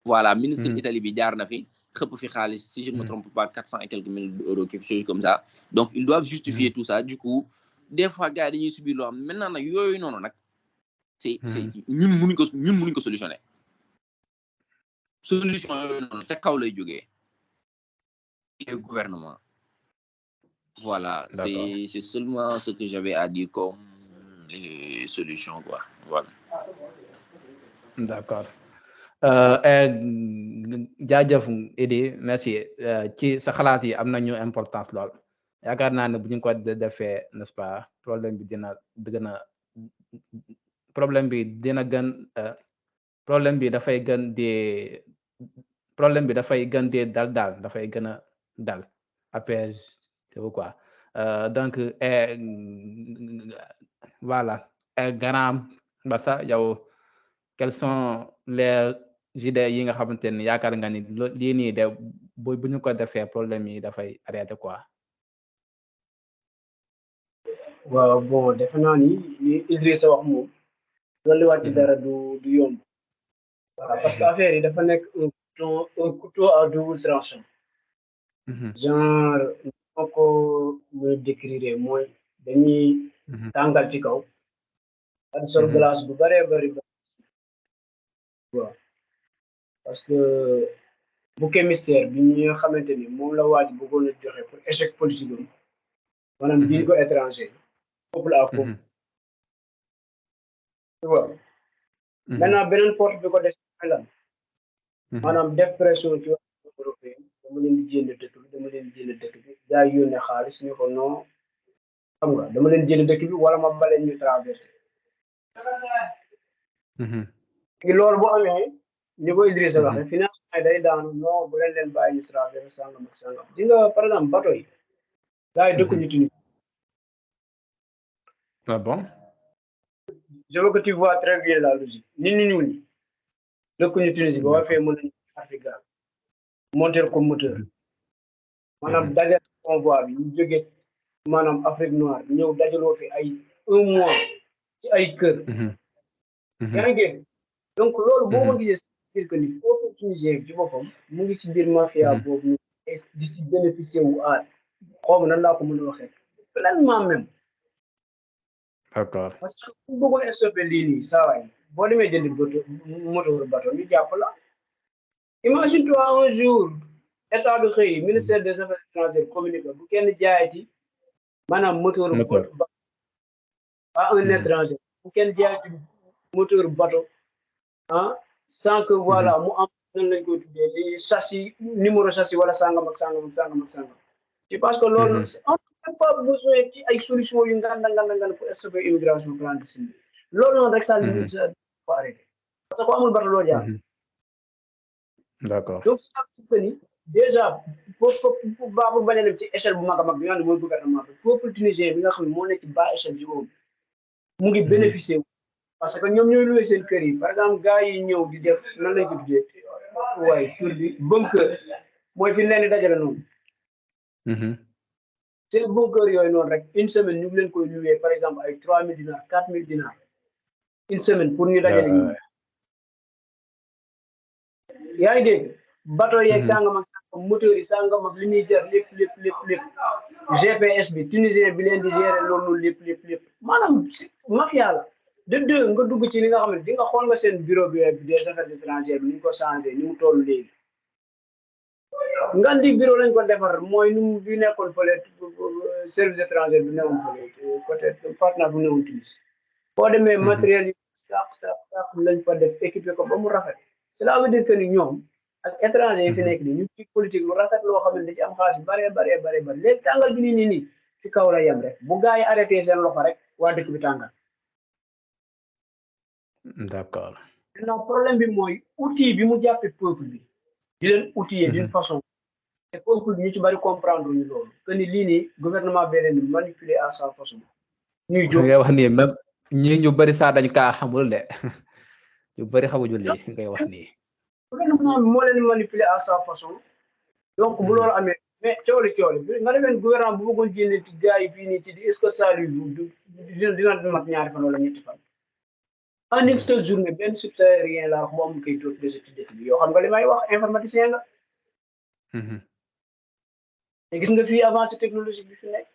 voilà ministre Italie bi jaar na fi xëpp fi xaalis si je ne me trompe pas 400 et quelques mille euros quelque chose comme ça donc ils doivent justifier tout ça du coup des fois gars yi dañuy subir loo xam maintenant nag yooyu noonu nag c'est ñun mënuñ ko solutionner solution yooyu noonu te kaw lay jógee le gouvernement voilà c'est seulement ce que j'avais à dire comme les solutions quoi voilà d'accord jaajëf Idi merci ci sa xalaat yi am nañu importance lool yaakaar naa ne bu ñu ko defee n'est-ce pas problème bi dina dafay gën a dal après c'est quoi donc voilà Grand Bassa yow quelles sont les idées yi nga xamante ni yaakaar nga ni lii nii de bu ñu ko defee problème yi dafay arrêter quoi. waaw bon defe naa ni Idrissa wax moom loolu wàcc dara du yomb voilà parce que affaire yi dafa nekk un couteau à double tranchant genre moo ko mën a décrire mooy dañuy tàngal ci kaw ak sol glace bu bëree bëri waaw parce que bouc émissaire bi ñi nga xamante ni moom la waaj bëggoon a joxe pour échec politique am maanaam jiñ ko étranger couple à couple. Tu vois. Maintenant beneen porte bi ko des mooy lan maanaam def pression ci wàllu européen dama leen di jënd dëkk bi dama leen di jënd dëkk bi gaa yi yónnee xaalis ñu ko non xam nga dama leen jënd dëkk bi wala ma baleen ñu traversé loolu bu amee ñu ko Idrissa waxee financement yi day daanu non bu leen bàyyi ñu traversé sangam ak sangam di nga par exemple bateau yi gaa yi dëkk ñu Tunisie. Ah bon? Je veux que tu vois très bien la logique. Ni ñi dëkkuñu Tunisie ba war fee mën nañu Afrique monter comme moteur maanaam dajal convoi bi ñu jógee maanaam Afrique noire ñëw dajaloo fi ay 1 mois ci ay kër. yaa ngi donc loolu boo ko gisee c'est que ni foofu tunisien ci boppam mu ngi ci biir mafia boobu di ci bénéficier wu xaw ma nan laa ko mën a waxee pleinement même. D'accord. Parce que bu bëggoon stoppé lii nii saa waay boo demee jëndi moteur bateau ñu jàpp la. Imagine toi un jour état bi xëy ministère des affaires étrangères communiqué bu kenn jaayati maanaam moteur à un étranger bu kenn jaayati moteur bateau sans que voilà mu am nan lañ koy tuddee li châssis numéro châssis wala sangam ak sangam ak sangam ak sangam. Je pense que loolu on n'a pas besoin ci ay solution yu nganda pour stopper immigration clandestine loolu noonu rek ça limite ko arrêté parce que amul bateau loo jaar. D'accord. Donc ça veut dire que ni déjà pour bañ a dem ci échelle bu mag a mag bi nga xam ne mooy gouvernement bi peuple tunisien bi nga xam ne moo nekk ci bas échelle ji boobu mu ngi bénéficier wu parce que ñoom ñooy loué seen kër yi par exemple gars yi ñëw di def nan lañ ko tuddee waaye sur bi bunker mooy fi leen di dajale noonu. seen bunker yooyu noonu rek une semaine ñu ngi leen koy loué par exemple ay 3000 dinars 4000 dinars une semaine pour ñu dajale ñu. yaa ngi dégg bateau yeeg sangam ak sangam moteur yi sangam ak li ñuy jar lépp GPS bi tunisien bi leen di gérer loolu lépp maanaam mafia la de deux nga dugg ci li nga xam ne di nga xool nga seen bureau bi des affaires étrangères bi ni ñu ko changé ni mu toll léegi nga di bureau lañ ko defar mooy nu mu bi nekkoon fële service étranger bi newoon fële côté partenaire bu newoon Tunis boo demee matériel yi sax lañ fa def équipé ko ba mu rafet. Cela veut dire que ni ñoom ak étranger yi fi nekk nii ñu ci politique lu rafet loo xam ne da ci am xaalis bare léegi tàngal bi nii ci kaw la yem rek bu gaa yi arrêté seen loxo rek waa dëkk bi tàngal. D'accord. Maintenant problème bi mooy outil bi mu jàppee peuple bi di leen outiller d'une façon te peuple bi ñu ci bari comprendre ñu loolu que ni lii nii gouvernement bi leen di manipuler à sa façon. ñuy jóg ngay wax nii même ñii ñu bari saa dañ kaa xamul de. yu bëri xamuñu lii ngay wax nii. gouvernement bi moo leen manipuler à sa façon donc bu loolu amee mais cooli nga demee gouvernement bu bëggoon jénne ci gars yi fii nii ci di est-ce que ça lui dina mat ñaari fan wala ñetti fan en une seule journée benn subsaharien laa wax bu amul kay toog dese ci dëkk bi yoo xam nga li may wax informaticien nga te gis nga fii avancé technologique bi fi nekk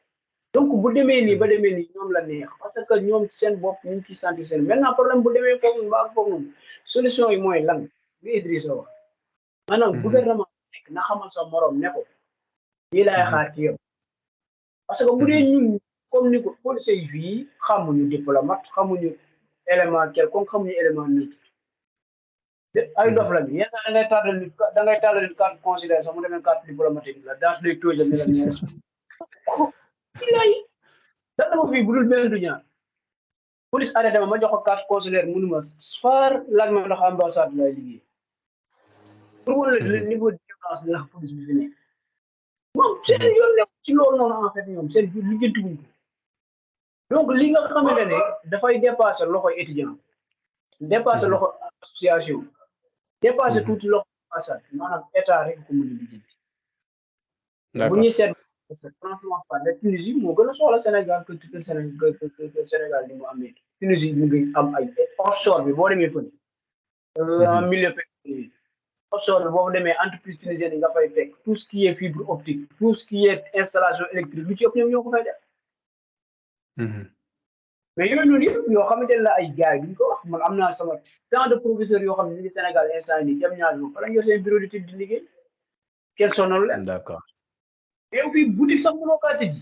donc bu demee nii ba demee nii ñoom la neex parce que ñoom seen bopp ñu ngi ciy sentir seen maintenant problème bu demee foofu noonu ba ak foofu noonu solution yi mooy lan bi Idrissa wax maanaam gouvernement nekk na xamal sa morom ne ko lii laay xaar ci yow parce que bu dee ñun comme ni ko policiers yi fii xamuñu diplomate xamuñu élément quelconque xamuñu élément neutre ay dof la bi yenn saa da ngay tàllal nit carte consulaire sax mu demee carte diplomatique la daal lay tóojal ne la neex lay dana ma fii bu dul benn du ñaar police arrêté ma jox ko carte consulaire mënuma far laaj ma ndax ambassade lay liggéey pour wala le niveau de violence de la police bi fi nekk moom seen yoon nekk ci loolu noonu en fait ñoom seen lijjanti wuñ ko donc li nga xamante ne dafay dépasser loxo étudiant dépasser loxo association dépasser tuuti loxo ambassade maanaam état rek ko mën a lijjanti bu ñuy seet franchement parle Tunisie moo gën a soxla Sénégal que Sénégal li mu amee Tunisie mu ngi am ay offshore bi boo demee fële en milieu pétrolier offshore bi boo demee entreprise tunisienne yi nga fay fekk tout ce qui est fibre optique tout ce qui est installation électrique lu ci ëpp ñoom ñoo ko fay def mais yooyu noonu yëpp yoo xamante ne la ay gars yi duñ ko wax man am naa sama tant de professeurs yoo xam ne ñu ngi Sénégal instant yi nii jam ñaar moom fa la ñu yor seen bureau d'étude di liggéey kenn sonal leen d'accord mais fii boutique sax mënoo kaa tëji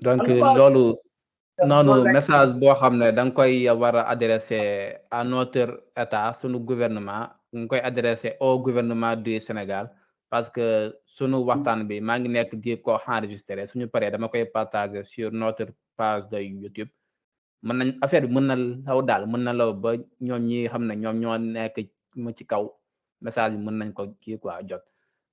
donc en tout cas loolu noonu noonu la message boo xam ne da nga koy war a adressé à notre état sunu gouvernement nga koy adressé au gouvernement du Sénégal parce que sunu waxtaan bi maa ngi nekk di ko enregistré suñu paree dama koy partager sur notre page de YouTube mën nañ affaire bi mën na law daal mën na law ba ñoom ñi xam ne ñoom ñoo nekk ma ci kaw message bi mën nañ ko kii quoi jot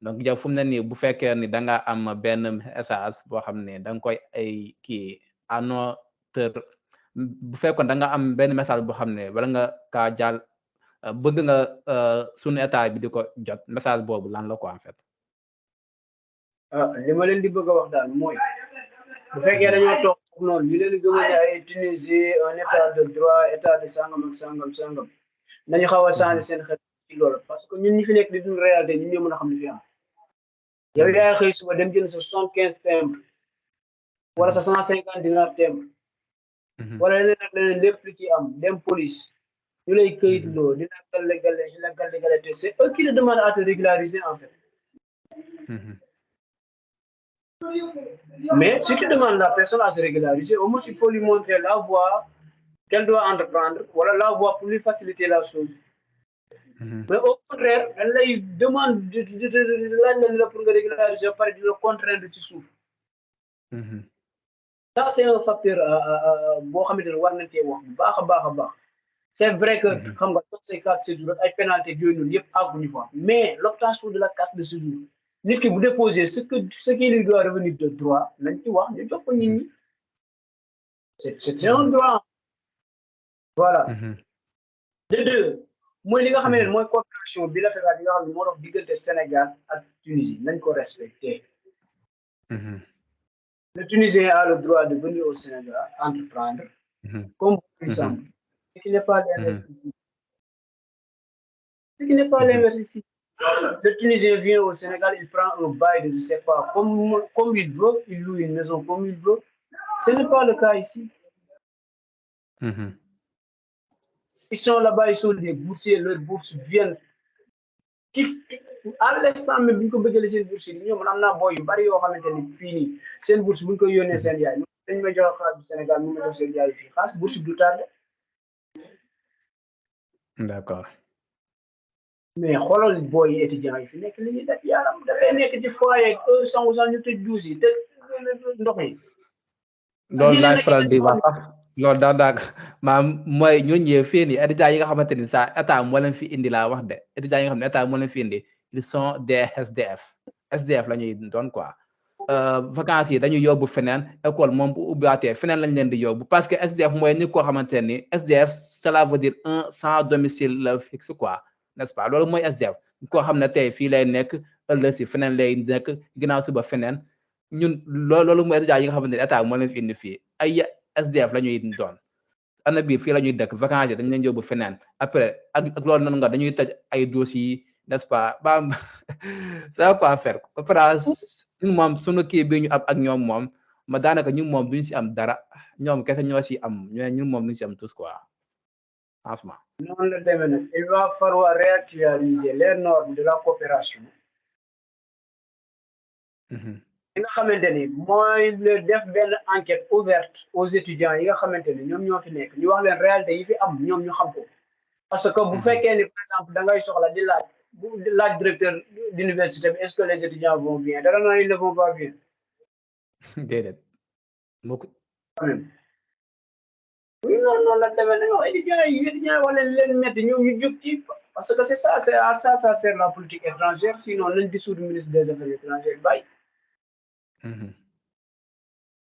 donc yow fu mu ne nii bu fekkee ni da nga am benn message boo xam ne da nga koy ay kii à notre bu fekkoon da nga am benn message boo xam ne wala nga kaa jàll bëgg nga sunu état bi di ko jot message boobu lan la ko en fait. li ma leen di bëgg a wax daal mooy bu fekkee dañoo toog noonu ñu leen gëmal ne ay Tunisie un état de droit état de sangam ak sangam nañu xaw a changer seen xel ci loolu parce que ñun ñi fi nekk di dund réalité ñun ñoo mën a xam li fi am yow yaay xëy suba dem jënd sa 75 timbre wala sa 150 dinar timbre wala leneen ak leneen lépp lu ci am dem police ñu lay këyitloo di la galle te c'est eux qui te demandent à te régulariser en fait. Mais si tu demandes la personne à se régulariser, au moins il faut lui montrer la voie qu'elle doit entreprendre, voilà la voie pour lui faciliter la chose. Mais au contraire, elle lui demande de pour régulariser par le contraindre de souffle. Ça, c'est un facteur c'est vrai que dans ces 4 séjours, il y a pénalité mais l'obtention de la carte de séjour, nit ki bu déposer ce qui lui doit revenir de droit lañ ci wax ñu jox ko nit ñi c'est un droit voilà de deux mooy li nga xam ne mooy coopération bilatérale bi nga xam ne moo dox diggante Sénégal ak Tunisie nañ ko respecter le Tunisien a le droit de venir au Sénégal entreprendre comme exemple ce qui n'est pas l'inverse ici le Tunisien vient au Sénégal, il prend un bail de je ne sais pas, comme il veut, il loue une maison comme il veut. Ce n'est pas le cas ici. Ils sont là-bas, ils sont des boursiers, leurs bourses viennent. À l'instant même, ils peuvent laisser les bourses. Ils ont un boy, ils ont fini. C'est une bourse, ils ont une Sénégal. Ils ont une Sénégal, ils ont une Sénégal. C'est une bourse plus tard. D'accord. Mais xoolal booy étudiants yi fi nekk li ñuy def yaram dafay nekk ci foyer ak sangu sax ñu tëj duus yi te ndox yi. loolu laay faral di wax sax loolu daanaka maam mooy ñun ñëwee fii nii étudiants yi nga xamante ni saa état moo leen fi indi laa wax de étudiants yi nga xam ne état moo leen fi indi ils sont des SDF la ñuy doon quoi vacances yi dañuy yóbbu feneen école moom bu ubbiwaatee feneen lañ leen di yóbbu parce que SDF mooy nit koo xamante ni SDF cela veut dire un sans domicile fixe quoi. N'est-ce pas loolu mooy SDF koo xam ne tey fii lay nekk ëllëg si feneen lay nekk ginnaaw suba feneen ñun loolu mooy étudiants yi nga xamante ne état moo leen fi indi fii ay SDF la ñuy doon année bii fii la ñuy dëkk vacances yi dañu leen yóbbu feneen après ak loolu noonu nga dañuy tëj ay dossiers n'est-ce pas ba ça va pas faire après ñun moom sunu kii bi ñu am ak ñoom moom ma daanaka ñun moom duñu si am dara ñoom kese ñoo si am ñun moom duñu si am tous quoi franchement. Non, il va falloir réactualiser les normes de la coopération. Li nga xamante ni mooy def benn enquête ouverte aux étudiants yi nga xamante ni ñoom ñoo fi nekk ñu wax leen réalité yi fi am ñoom ñu xam ko parce que bu fekkee ni par exemple da ngay soxla di laaj directeur d'université bi est-ce que les étudiants vont bien dara naa ils ne vont pas bien. déedéet beaucoup. Oui, non, la non, étudiants wala leen metti ñoom ñu jóg ci parce que c'est ça sert la politique étrangère sinon lañ dissoudre ministre des affaires étrangères bàyyi.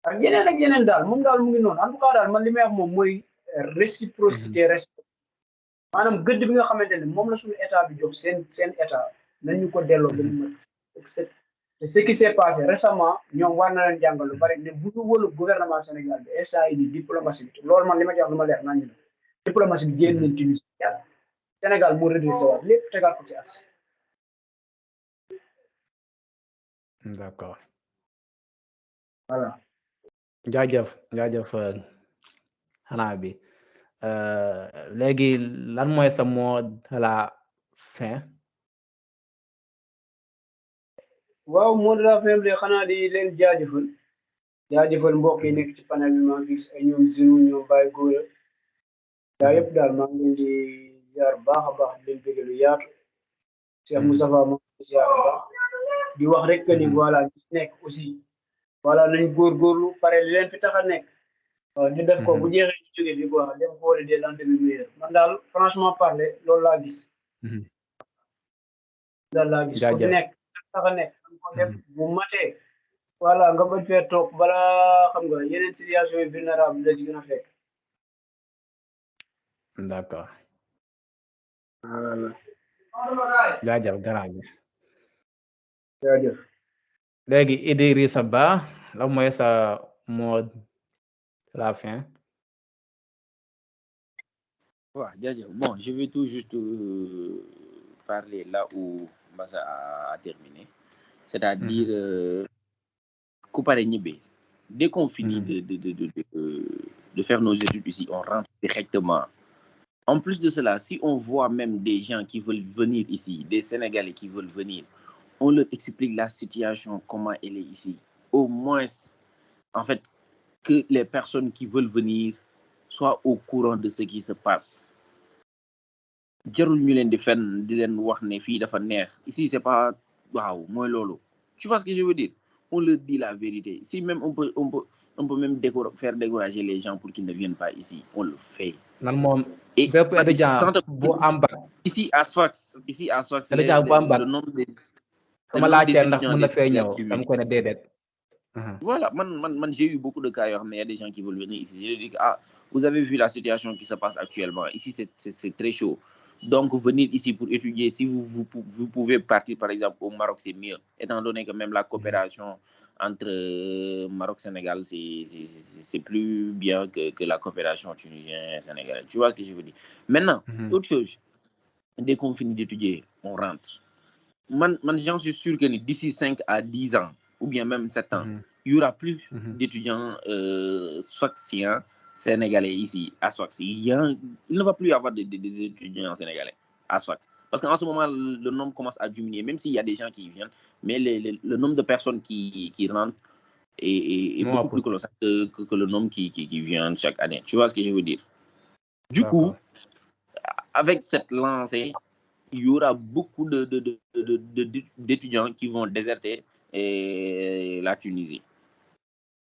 ak yeneen daal moom daal mu ngi noonu en tout cas daal man li may wax moom mooy réciprocité respect maanaam gëdd bi nga xamante ne moom la suñu état bi jox seen état nañu ko delloo ba mu ce qui s'est passé récemment ñoom war na leen jàngal lu bari ne bu ñu wóolu gouvernement Sénégal bi SAID diplomatie bi loolu man li ma jox lu ma leer nañu la diplomatie bi génn nañ Tunisie Sénégal moo redressé waat lépp tegaat ko ci accès. D'accord. Voilà. jaajëf xanaa bi léegi lan mooy sa mot de la fin. waaw mot de la fin bi xanaa di leen jaajëfal jaajëfal mbokk yi nekk ci panel bi maa ngi gis ay ñoom Zinu ñoom Baye Gora yaa yëpp daal maa ngi leen di ziar baax a baax di leen bëgg lu yaatu Cheikh Moustapha maa ngi leen di ziar baax di wax rek que ni voilà ñu nekk aussi voilà nañ góorgóorlu pare li leen fi tax a nekk ñu def ko bu jeexee ñu jógee bi quoi dem xooli des lendemains meilleurs man daal franchement parler loolu laa gis daal laa gis ku fi nekk tax a nekk ko def bu matee voilà nga bañ fee toog balaa xam nga yeneen situation yi vulnérable la ci gën a fekk d'accord jaajëf garaañ jaajëf léegi Idrissa Ba la mooy sa mot de la fin. Ouais, bon, je vais tout juste parler là où Massa a terminé. C'est-à-dire, dès qu'on finit de faire nos études ici, on rentre directement. En plus de cela, si on voit même des gens qui veulent venir ici, des Sénégalais qui veulent venir, on leur explique la situation, comment elle est ici. Au moins, en fait, que les personnes qui veulent venir soient au courant de ce qui se passe. Ici, c'est pas waouh, moi lolo. Tu vois ce que je veux dire? On leur dit la vérité. Si même on peut même faire décourager les gens pour qu'ils ne viennent pas ici, on le fait. Et ici à Sfax, le nombre de voilà, j'ai eu beaucoup de cas, mais il y a des gens qui veulent venir ici. Je dis vous avez vu la situation qui se passe actuellement. Ici, c'est très chaud. Donc, venir ici pour étudier, si vous pouvez partir, par exemple, au Maroc, c'est mieux. Étant donné que même la coopération entre Maroc et Sénégal, c'est plus bien que la coopération tunisienne-sénégalaise. Tu vois ce que je veux dire? Maintenant, autre chose, dès qu'on finit d'étudier, on rentre. J'en suis sûr que d'ici 5 à 10 ans, ou bien même 7 ans, il y aura plus d'étudiants sfaxiens sénégalais ici à Sfax. Il ne va plus y avoir des étudiants sénégalais à Sfax. Parce qu'en ce moment, le nombre commence à diminuer, même s'il y a des gens qui viennent, mais le nombre de personnes qui rentrent est beaucoup plus colossal que le nombre qui vient chaque année. Tu vois ce que je veux dire? Du coup, avec cette lancée, il y aura beaucoup d'étudiants qui vont déserter la Tunisie.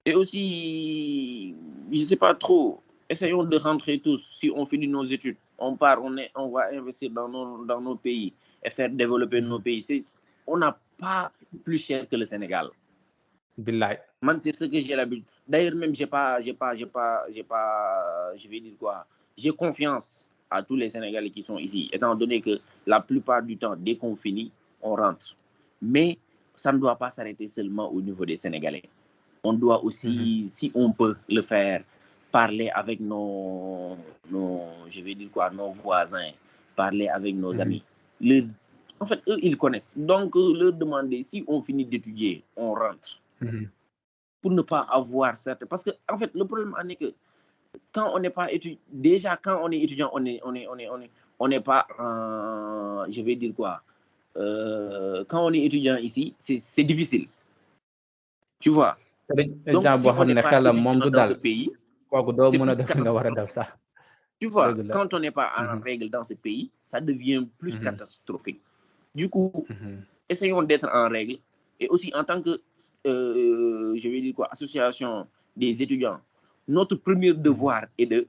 Et aussi, je ne sais pas trop, essayons de rentrer tous. Si on finit nos études, on part, on va investir dans nos pays et faire développer nos pays. On n'a pas plus cher que le Sénégal. C'est ce que j'ai l'habitude. D'ailleurs, même, je vais dire quoi, j'ai confiance à tous les Sénégalais qui sont ici, étant donné que la plupart du temps, dès qu'on finit, on rentre. Mais ça ne doit pas s'arrêter seulement au niveau des Sénégalais. On doit aussi, si on peut le faire, parler avec nos voisins, parler avec nos amis. En fait, eux, ils connaissent. Donc, leur demander, si on finit d'étudier, on rentre. Pour ne pas avoir certains... Parce que, en fait, le problème en est que quand on n'est pas étudiant, déjà quand on est étudiant, on n'est pas, je vais dire quoi, quand on est étudiant ici, c'est difficile. Tu vois? Donc, si on n'est pas dans ce pays, tu vois, quand on n'est pas en règle dans ce pays, ça devient plus catastrophique. Du coup, essayons d'être en règle. Et aussi, en tant que, je vais dire quoi, association des étudiants, notre premier devoir est de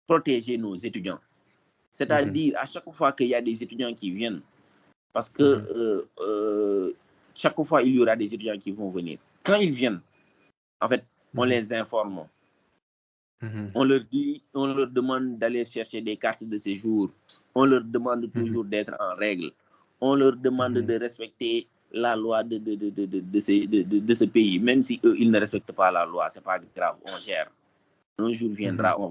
protéger nos étudiants. C'est-à-dire, à chaque fois qu'il y a des étudiants qui viennent, parce que chaque fois, il y aura des étudiants qui vont venir. Quand ils viennent, en fait, on les informe. On leur dit, on leur demande d'aller chercher des cartes de séjour. On leur demande toujours d'être en règle. On leur demande de respecter la loi de ce pays. Même si eux, ils ne respectent pas la loi, c'est pas grave, on gère. Un jour viendra, on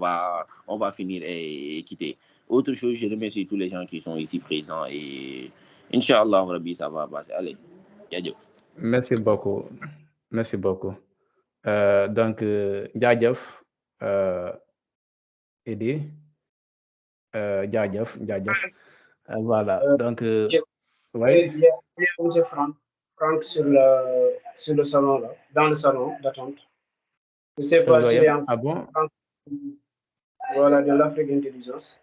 va finir et quitter. Autre chose, je remercie tous les gens qui sont ici présents et Inch'Allah, Rabbi, ça va passer. Allez, Yadjof. Merci beaucoup. Merci beaucoup. Donc, Djadjof, Edi, Djadjof. Voilà. Donc, oui. Franck sur le salon, là, dans le salon d'attente. Je ne sais pas s'il est en Ah bon? Voilà, de l'Afrique Intelligence.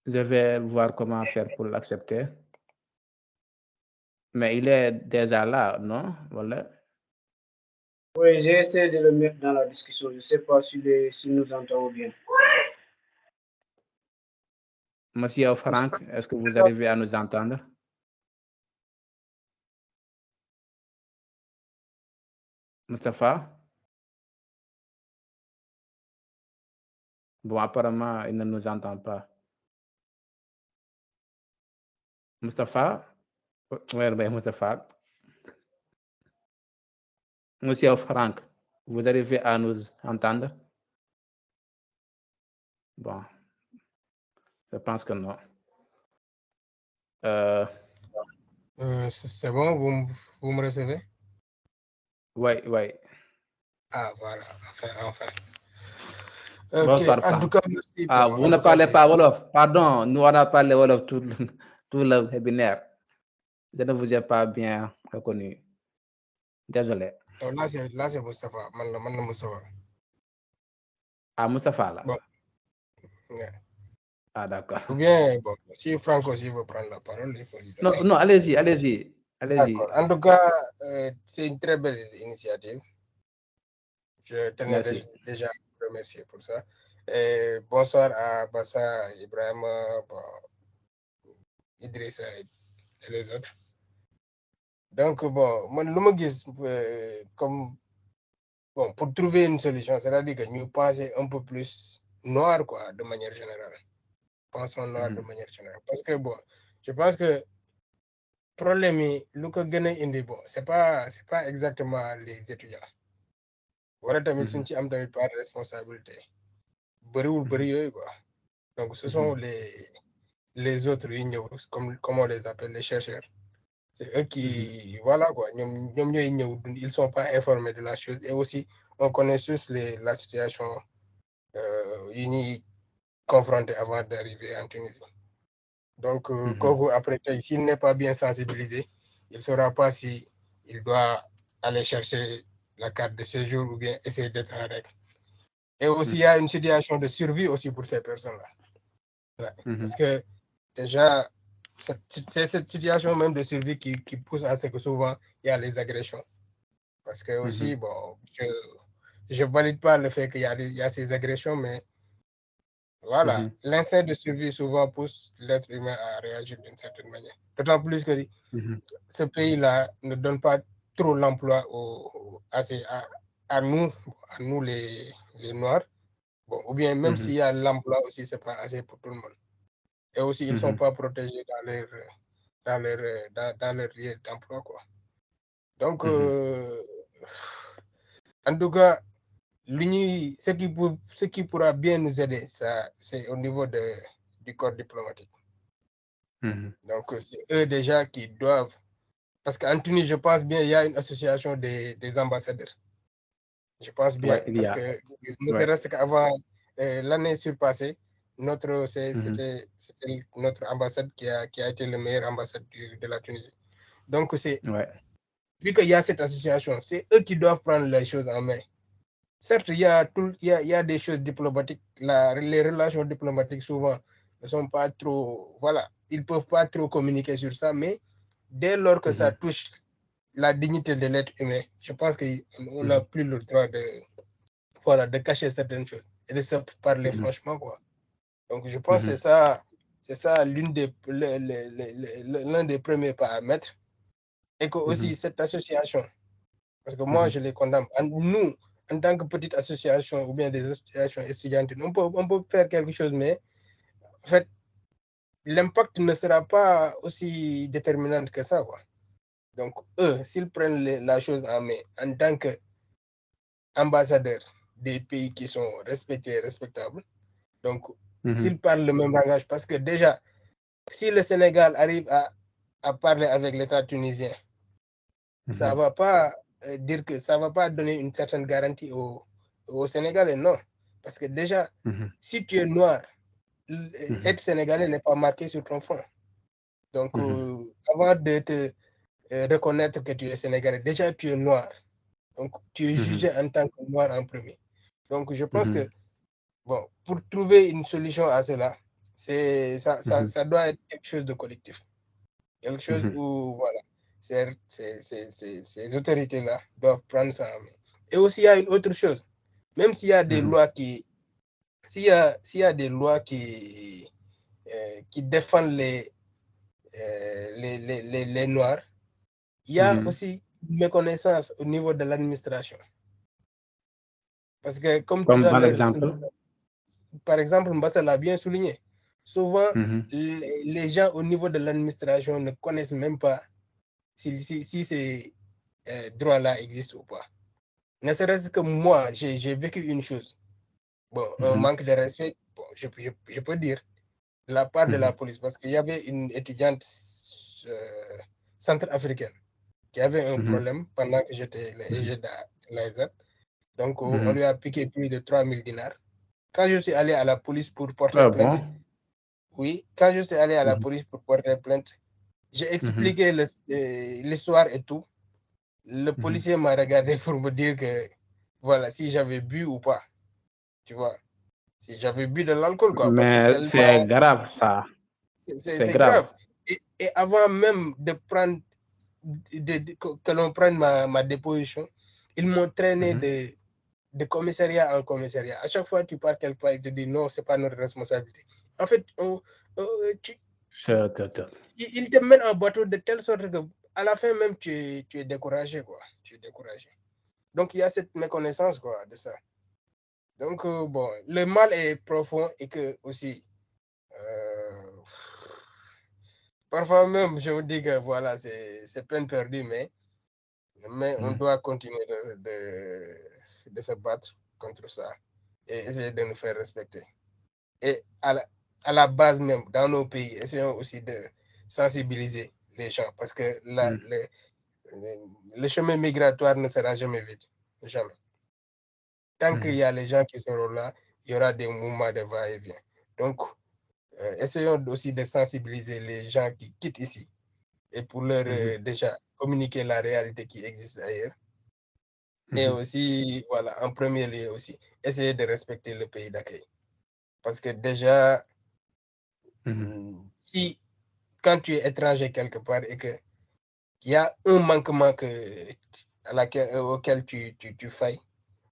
Je vais voir comment faire pour l'accepter. Mais il est déjà là, non? Voilà. Oui, j'ai essayé de le mettre dans la discussion. Je ne sais pas s'il nous entend bien. Monsieur Franck, est-ce que vous arrivez à nous entendre? Mustapha? Bon, apparemment, il ne nous entend pas. Mustapha? Oui, Mustapha. Monsieur Franck, vous arrivez à nous entendre? Bon, je pense que non. C'est bon, vous me recevez? Oui, oui. Ah, voilà, enfin. Bonsoir, En tout cas, merci. Ah, vous ne parlez pas Wolof. Pardon, nous on a parlé Wolof tout le webinaire. Je ne vous ai pas bien reconnu. Désolé. Là, c'est Moustapha. Man, Moustapha. Ah, Mustapha là. Bon. Yeah. Ah, d'accord. Ou bien, bon, si Franck aussi veut prendre la parole, il faut lui donner. Non, allez-y. D'accord. En tout cas, c'est une très belle initiative. Je tenais déjà à vous remercier pour ça. Et bonsoir à Bassa, Ibrahima, Idrissa et les autres. Donc, bon, moi, comme bon, pour trouver une solution, c'est-à-dire que nous pensons un peu plus noir, quoi, de manière générale. Pensons noir de manière générale. Parce que, bon, je pense que le problème est, bon, c'est pas exactement les étudiants. Voilà, tamit suñ ci am tamit pas de responsabilité. Quoi. Donc, ce sont les autres, comme on les appelle, les chercheurs. C'est eux qui, voilà, quoi, ils sont pas informés de la chose. Et aussi, on connaît tous la situation confrontée avant d'arriver en Tunisie. Donc, après, s'il n'est pas bien sensibilisé, il ne saura pas si il doit aller chercher la carte de séjour ou bien essayer d'être en règle. Et aussi, il y a une situation de survie aussi pour ces personnes-là. Ouais. Parce que déjà, c'est cette situation même de survie qui pousse à ce que souvent, il y a les agressions. Parce que aussi, bon, je ne valide pas le fait qu'il y a ces agressions, mais voilà, l'instinct de survie souvent pousse l'être humain à réagir d'une certaine manière. D'autant plus que ce pays-là ne donne pas trop l'emploi à nous les Noirs. Bon, ou bien même s'il y a l'emploi aussi, ce n'est pas assez pour tout le monde. Et aussi, ils ne sont pas protégés dans leur lieu d'emploi, quoi. Donc, en tout cas, ce qui pourra bien nous aider, c'est au niveau du corps diplomatique. Donc, c'est eux déjà qui doivent... Parce qu'en Tunisie, je pense bien, il y a une association des ambassadeurs. Je pense bien, parce que ne reste qu'avant l'année surpassée, c'était notre ambassade qui a été le meilleur ambassade de la Tunisie. Donc, vu qu'il y a cette association, c'est eux qui doivent prendre les choses en main. Certes, il y a des choses diplomatiques, les relations diplomatiques souvent ne sont pas trop, voilà, ils ne peuvent pas trop communiquer sur ça, mais dès lors que ça touche la dignité de l'être humain, je pense qu'on n'a plus le droit de cacher certaines choses et de se parler franchement, quoi. Donc, je pense que c'est ça l'un des premiers pas à mettre. Et que aussi cette association, parce que moi, je les condamne. Nous, en tant que petite association ou bien des associations étudiantes, on peut faire quelque chose, mais en fait, l'impact ne sera pas aussi déterminant que ça, quoi. Donc, eux, s'ils prennent la chose en main en tant qu'ambassadeurs des pays qui sont respectés et respectables, donc, s'ils parlent le même langage, parce que déjà, si le Sénégal arrive à parler avec l'État tunisien, ça ne va pas dire que ça ne va pas donner une certaine garantie aux Sénégalais, non. Parce que déjà, si tu es noir, être Sénégalais n'est pas marqué sur ton front. Donc, avant de te reconnaître que tu es Sénégalais, déjà tu es noir. Donc, tu es jugé en tant que noir en premier. Donc, je pense que, bon, pour trouver une solution à cela, ça doit être quelque chose de collectif. Quelque chose où, voilà, ces autorités-là doivent prendre ça en main. Et aussi, il y a une autre chose. Même s'il y a des lois qui... S'il y a des lois qui défendent les Noirs, il y a aussi une méconnaissance au niveau de l'administration. Parce que, comme tout à l'heure, par exemple, Mbassa l'a bien souligné, souvent, les gens au niveau de l'administration ne connaissent même pas si ces droits-là existent ou pas. Ne serait-ce que moi, j'ai vécu une chose. Bon, un manque de respect, bon, je peux dire, de la part de la police, parce qu'il y avait une étudiante centrafricaine qui avait un problème pendant que j'étais à l'AESAT. Donc, on lui a piqué plus de 3000 dinars. Quand je suis allé à la police pour porter plainte, oui, quand je suis allé à la police pour porter plainte, j'ai expliqué l'histoire et tout. Le policier m'a regardé pour me dire que, voilà, si j'avais bu ou pas, tu vois. Si j'avais bu de l'alcool, quoi. Mais c'est grave, ça. C'est grave. Et avant même de prendre, que l'on prenne ma déposition, ils m'ont traîné de commissariat en commissariat. À chaque fois que tu pars quelque part, ils te disent non, c'est pas notre responsabilité. En fait, ils te mettent en bateau de telle sorte que à la fin même, tu es découragé, quoi. Tu es découragé. Donc, il y a cette méconnaissance, quoi, de ça. Donc, bon, le mal est profond et que aussi, parfois même, je me dis que voilà, c'est peine perdue, mais on doit continuer de se battre contre ça et essayer de nous faire respecter. Et à la base même, dans nos pays, essayons aussi de sensibiliser les gens parce que le chemin migratoire ne sera jamais vide. Jamais. Tant qu'il y a les gens qui seront là, il y aura des mouvements de va-et-vient. Donc, essayons aussi de sensibiliser les gens qui quittent ici et pour leur déjà communiquer la réalité qui existe ailleurs. Et aussi, voilà, en premier lieu aussi, essayer de respecter le pays d'accueil. Parce que déjà, si quand tu es étranger quelque part et qu'il y a un manquement auquel tu failles,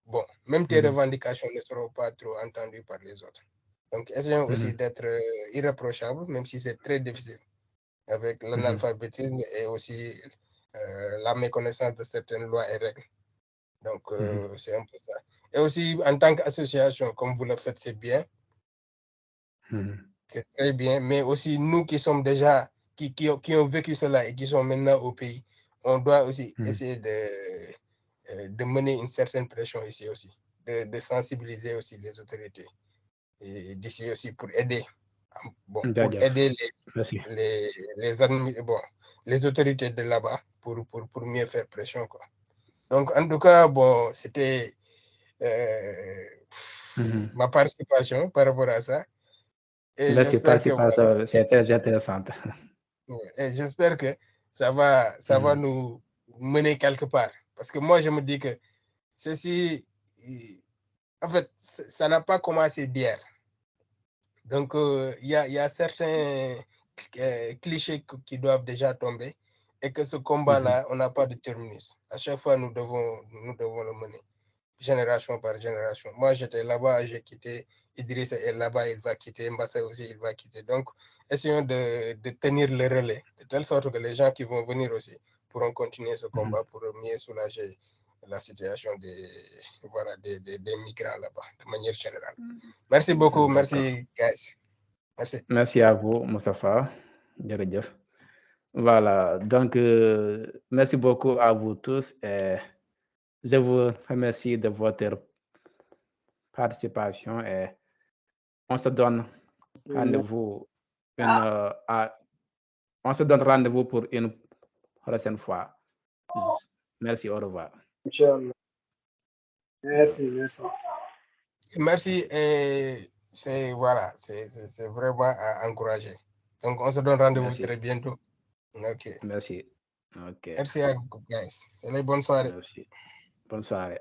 bon, même tes revendications ne seront pas trop entendues par les autres. Donc, essayons aussi d'être irréprochables, même si c'est très difficile, avec l'analphabétisme et aussi la méconnaissance de certaines lois et règles. Donc, c'est un peu ça. Et aussi, en tant qu'association, comme vous le faites, c'est bien. C'est très bien. Mais aussi, nous qui sommes déjà, qui ont vécu cela et qui sont maintenant au pays, on doit aussi essayer de mener une certaine pression ici aussi, de sensibiliser aussi les autorités et d'ici aussi pour aider. Bon, pour aider les autorités de là-bas pour mieux faire pression, quoi. Donc, en tout cas, bon, c'était ma participation par rapport à ça. Et j'espère que c'est très intéressant. Et j'espère que ça va nous mener quelque part. Parce que moi, je me dis que ceci, en fait, ça n'a pas commencé d'hier. Donc, il y a certains clichés qui doivent déjà tomber et que ce combat-là, on n'a pas de terminus. À chaque fois, nous devons le mener, génération par génération. Moi, j'étais là-bas, j'ai quitté, Idrissa est là-bas, il va quitter, Mbassa aussi, il va quitter. Donc, essayons de tenir le relais, de telle sorte que les gens qui vont venir aussi pourront continuer ce combat pour mieux soulager la situation des migrants là-bas, de manière générale. Merci beaucoup, merci, guys. Merci. Merci à vous, Moustapha. Voilà, donc merci beaucoup à vous tous et je vous remercie de votre participation et on se donne rendez-vous pour une prochaine fois. Merci, au revoir. Merci et c'est vraiment à encourager. Donc on se donne rendez-vous très bientôt. Merci. Merci à vous, guys. Et bonne soirée. Merci. bonne soirée.